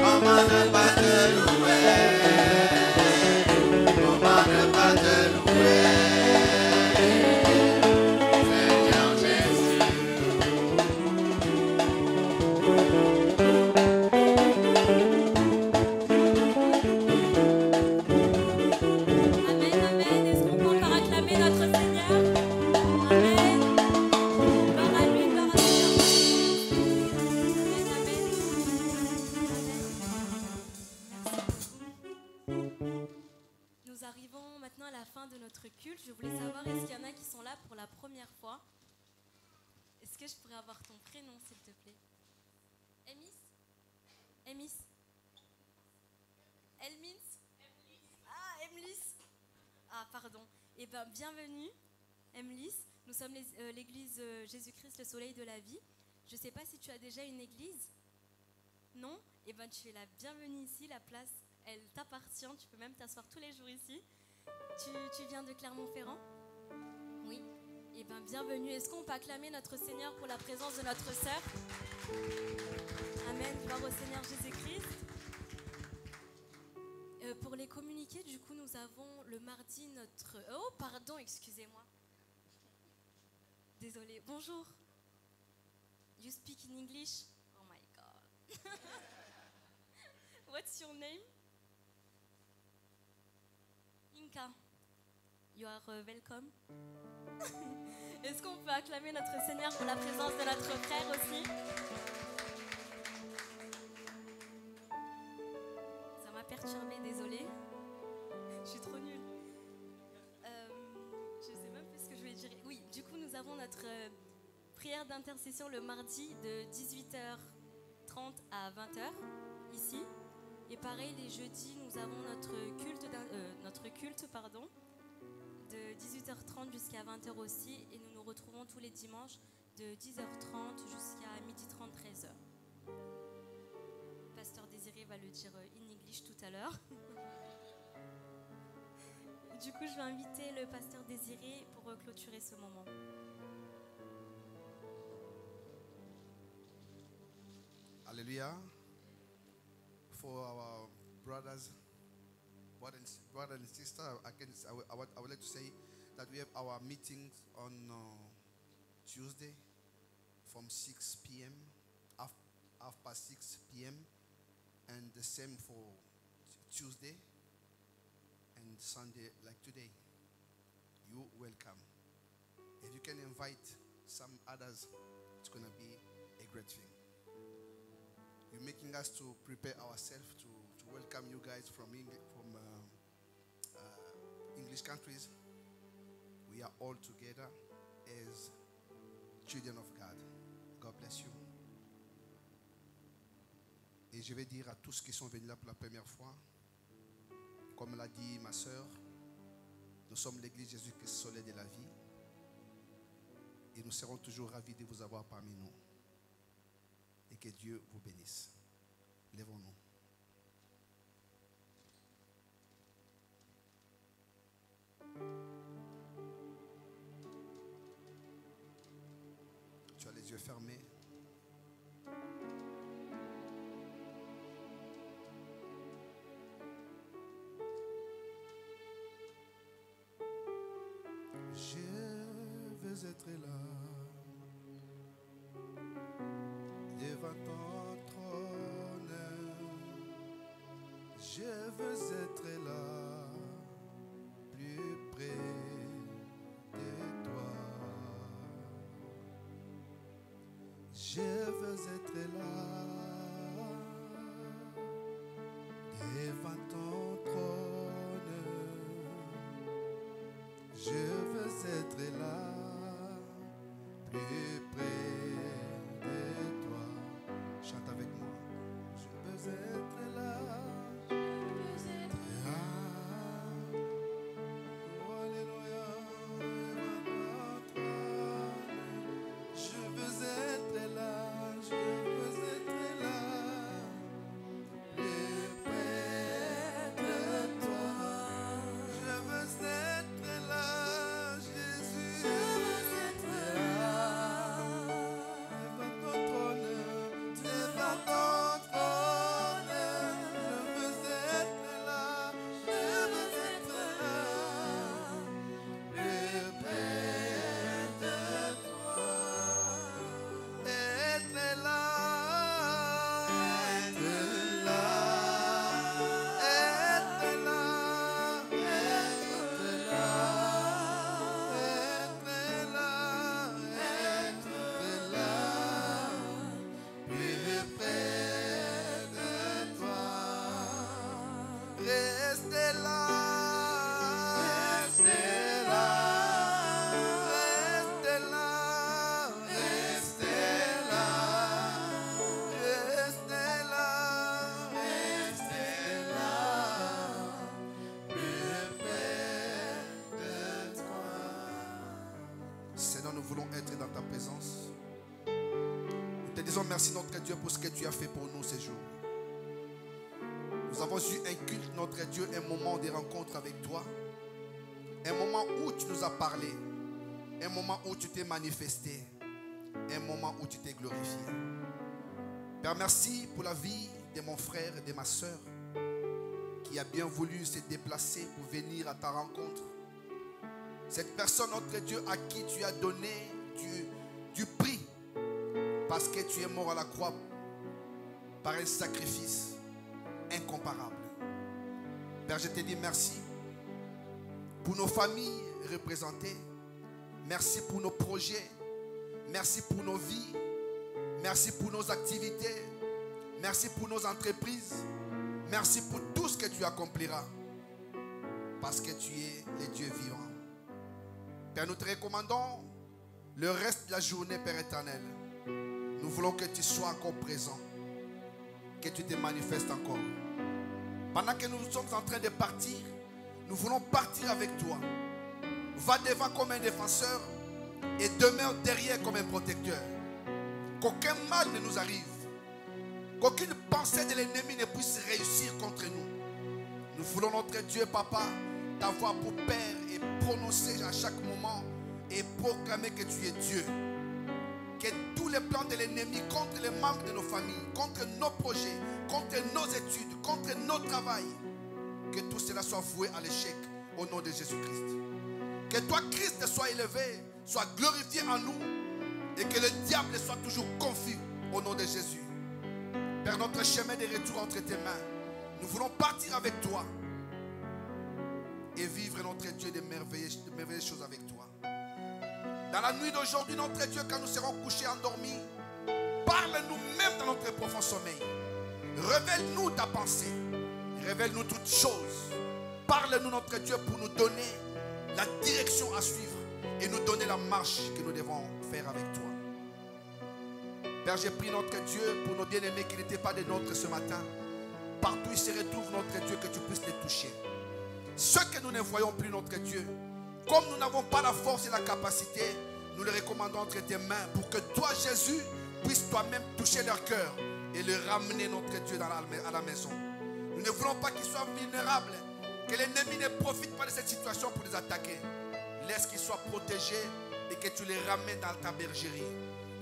Speaker 1: Comment ne pas te louer? Comment ne pas te louer? Seigneur Jésus.
Speaker 4: Amen, amen. Est-ce qu'on peut encore acclamer notre Seigneur? Amen. Gloire à lui, gloire à Dieu. Amen, amen. Nous arrivons maintenant à la fin de notre culte. Je voulais savoir, est-ce qu'il y en a qui sont là pour la première fois? Est-ce que je pourrais avoir ton prénom, s'il te plaît? Emis? Emis? Elmins? Ah, Emlis. Ah, pardon. Eh bien, bienvenue, Emlis. Nous sommes l'église Jésus-Christ, le soleil de la vie. Je ne sais pas si tu as déjà une église. Non? Eh bien, tu es la bienvenue ici. La place, elle t'appartient. Tu peux même t'asseoir tous les jours ici. Tu viens de Clermont-Ferrand? Oui. Eh bien, bienvenue. Est-ce qu'on peut acclamer notre Seigneur pour la présence de notre sœur? Amen. Gloire au Seigneur Jésus-Christ. Pour les communiqués, du coup, nous avons le mardi notre... Oh, pardon, excusez-moi. Désolée. Bonjour. You speak in English? Oh my God. What's your name? Inka. You are welcome. Est-ce qu'on peut acclamer notre Seigneur pour la présence de notre frère aussi? Ça m'a perturbée, désolée. Je suis trop nulle. Je sais même plus ce que je voulais dire. Oui, du coup, nous avons notre prière d'intercession le mardi de 18h30 à 20h, ici. Et pareil, les jeudis, nous avons notre culte, de 18h30 jusqu'à 20h aussi. Et nous nous retrouvons tous les dimanches de 10h30 jusqu'à 12h30, 13h. Pasteur Désiré va le dire in English tout à l'heure. Du coup, je vais inviter le pasteur Désiré pour clôturer ce moment.
Speaker 2: Hallelujah. For our brother and sister, I would like to say that we have our meetings on Tuesday from 6 p.m. half past 6 p.m. and the same for Tuesday and Sunday like today. You welcome. If you can invite some others, it's going to be a great thing. You're making us to prepare ourselves to welcome you guys from English countries. We are all together as children of God. God bless you. Et je vais dire à tous qui sont venus là pour la première fois, comme l'a dit ma sœur, nous sommes l'église Jésus-Christ, soleil de la vie. Et nous serons toujours ravis de vous avoir parmi nous. Et que Dieu vous bénisse. Lèvons-nous. Tu as les yeux fermés. Je veux être là devant ton trône. Je veux être là plus près de toi. Je veux être là devant ton trône. Je veux être là plus près de toi. Chante avec moi. Je veux être là. Restez là.
Speaker 1: Restez là.
Speaker 2: Restez là.
Speaker 1: Restez là.
Speaker 2: Restez là.
Speaker 1: Restez là. Plus près de toi.
Speaker 2: Seigneur, nous voulons être dans ta présence. Nous te disons merci notre Dieu pour ce que tu as fait pour nous ces jours. Nous avons eu un culte, notre Dieu, un moment de rencontre avec toi. Un moment où tu nous as parlé. Un moment où tu t'es manifesté. Un moment où tu t'es glorifié. Père, merci pour la vie de mon frère et de ma soeur qui a bien voulu se déplacer pour venir à ta rencontre. Cette personne, notre Dieu, à qui tu as donné du prix parce que tu es mort à la croix par un sacrifice incomparable. Père, je te dis merci pour nos familles représentées. Merci pour nos projets. Merci pour nos vies. Merci pour nos activités. Merci pour nos entreprises. Merci pour tout ce que tu accompliras. Parce que tu es le Dieu vivant. Père, nous te recommandons le reste de la journée, Père éternel. Nous voulons que tu sois encore présent. Que tu te manifestes encore. Pendant que nous sommes en train de partir, nous voulons partir avec toi. Va devant comme un défenseur et demeure derrière comme un protecteur. Qu'aucun mal ne nous arrive. Qu'aucune pensée de l'ennemi ne puisse réussir contre nous. Nous voulons, notre Dieu, Papa, t'avoir pour Père et prononcer à chaque moment et proclamer que tu es Dieu. Que tous les plans de l'ennemi contre les membres de nos familles, contre nos projets, contre nos études, contre nos travail, que tout cela soit voué à l'échec au nom de Jésus-Christ. Que toi, Christ, sois élevé, sois glorifié en nous et que le diable soit toujours confus au nom de Jésus. Père, notre chemin de retour entre tes mains, nous voulons partir avec toi et vivre, notre Dieu, de merveilleuses choses avec toi. Dans la nuit d'aujourd'hui, notre Dieu, quand nous serons couchés, endormis, parle-nous même dans notre profond sommeil. Révèle-nous ta pensée. Révèle-nous toutes choses. Parle-nous, notre Dieu, pour nous donner la direction à suivre et nous donner la marche que nous devons faire avec toi. Père, j'ai pris notre Dieu pour nos bien-aimés qui n'étaient pas des nôtres ce matin. Partout où ils se retrouvent, notre Dieu, que tu puisses les toucher. Ceux que nous ne voyons plus, notre Dieu, comme nous n'avons pas la force et la capacité, nous les recommandons entre tes mains pour que toi, Jésus, puisses toi-même toucher leur cœur et les ramener, notre Dieu, à la maison. Nous ne voulons pas qu'ils soient vulnérables, que l'ennemi ne profite pas de cette situation pour les attaquer. Laisse qu'ils soient protégés et que tu les ramènes dans ta bergerie.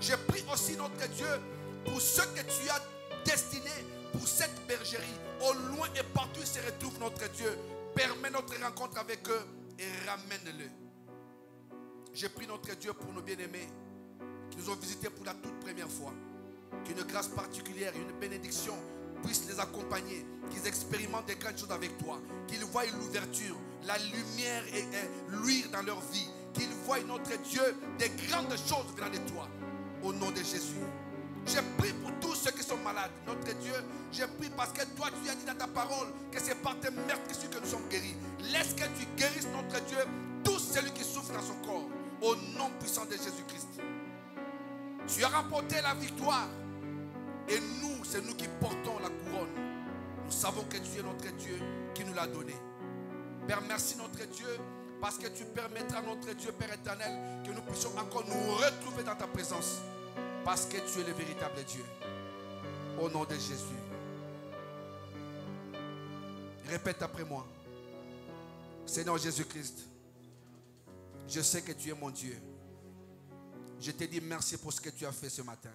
Speaker 2: Je prie aussi, notre Dieu, pour ceux que tu as destinés pour cette bergerie, au loin et partout où se retrouve notre Dieu. Permets notre rencontre avec eux et ramène-le. Je prie notre Dieu pour nos bien-aimés qui nous ont visités pour la toute première fois. Qu'une grâce particulière, une bénédiction puisse les accompagner, qu'ils expérimentent des grandes choses avec toi, qu'ils voient l'ouverture, la lumière et luire dans leur vie, qu'ils voient, notre Dieu, des grandes choses venant de toi. Au nom de Jésus. Je prie pour tous ceux qui sont malades. Notre Dieu, je prie parce que toi, tu as dit dans ta parole que c'est par tes meurtrissures que nous sommes guéris. Laisse que tu guérisses, notre Dieu, tout celui qui souffre dans son corps. Au nom puissant de Jésus-Christ. Tu as remporté la victoire. Et nous, c'est nous qui portons la couronne. Nous savons que tu es notre Dieu qui nous l'a donné. Père, merci notre Dieu, parce que tu permettras, notre Dieu, Père éternel, que nous puissions encore nous retrouver dans ta présence. Parce que tu es le véritable Dieu. Au nom de Jésus. Répète après moi. Seigneur Jésus-Christ, je sais que tu es mon Dieu. Je te dis merci pour ce que tu as fait ce matin.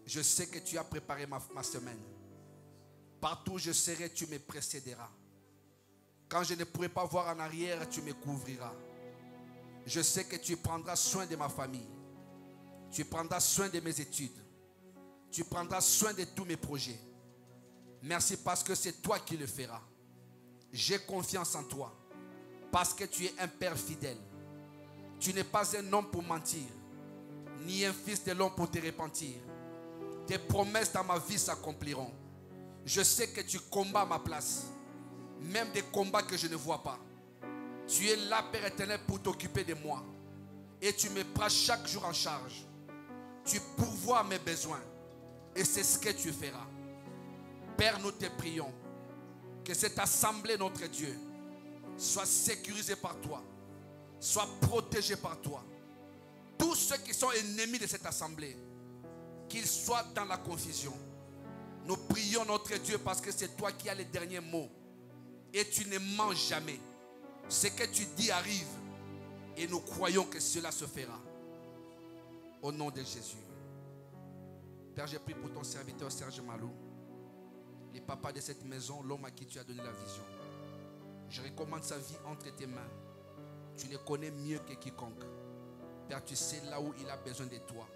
Speaker 2: Je sais que tu as préparé ma semaine. Partout où je serai, tu me précéderas. Quand je ne pourrai pas voir en arrière, tu me couvriras. Je sais que tu prendras soin de ma famille. Tu prendras soin de mes études. Tu prendras soin de tous mes projets. Merci parce que c'est toi qui le feras. J'ai confiance en toi. Parce que tu es un Père fidèle. Tu n'es pas un homme pour mentir. Ni un fils de l'homme pour te repentir. Tes promesses dans ma vie s'accompliront. Je sais que tu combats ma place. même des combats que je ne vois pas. Tu es là, Père éternel, pour t'occuper de moi. Et tu me prends chaque jour en charge. Tu pourvois mes besoins. Et c'est ce que tu feras. Père, nous te prions que cette assemblée, notre Dieu, soit sécurisée par toi, soit protégée par toi. Tous ceux qui sont ennemis de cette assemblée, qu'ils soient dans la confusion. Nous prions notre Dieu parce que c'est toi qui as les derniers mots. Et tu ne mens jamais. Ce que tu dis arrive. Et nous croyons que cela se fera. Au nom de Jésus. Père, j'ai prié pour ton serviteur Serge Malou, le papa de cette maison, l'homme à qui tu as donné la vision. Je recommande sa vie entre tes mains. Tu le connais mieux que quiconque. Père, tu sais là où il a besoin de toi.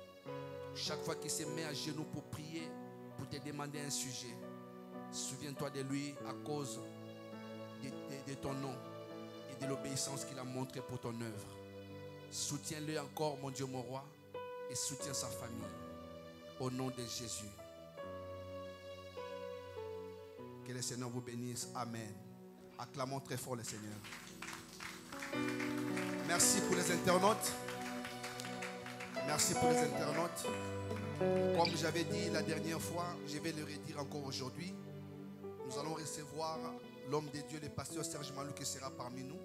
Speaker 2: Chaque fois qu'il se met à genoux pour prier, pour te demander un sujet, souviens-toi de lui à cause de ton nom et de l'obéissance qu'il a montrée pour ton œuvre. Soutiens-le encore, mon Dieu, mon roi, et soutiens sa famille. Au nom de Jésus. Que le Seigneur vous bénisse. Amen. Acclamons très fort le Seigneur. Merci pour les internautes. Merci pour les internautes. Comme j'avais dit la dernière fois, je vais le redire encore aujourd'hui. Nous allons recevoir l'homme de Dieu, le pasteur Serge Malou, qui sera parmi nous.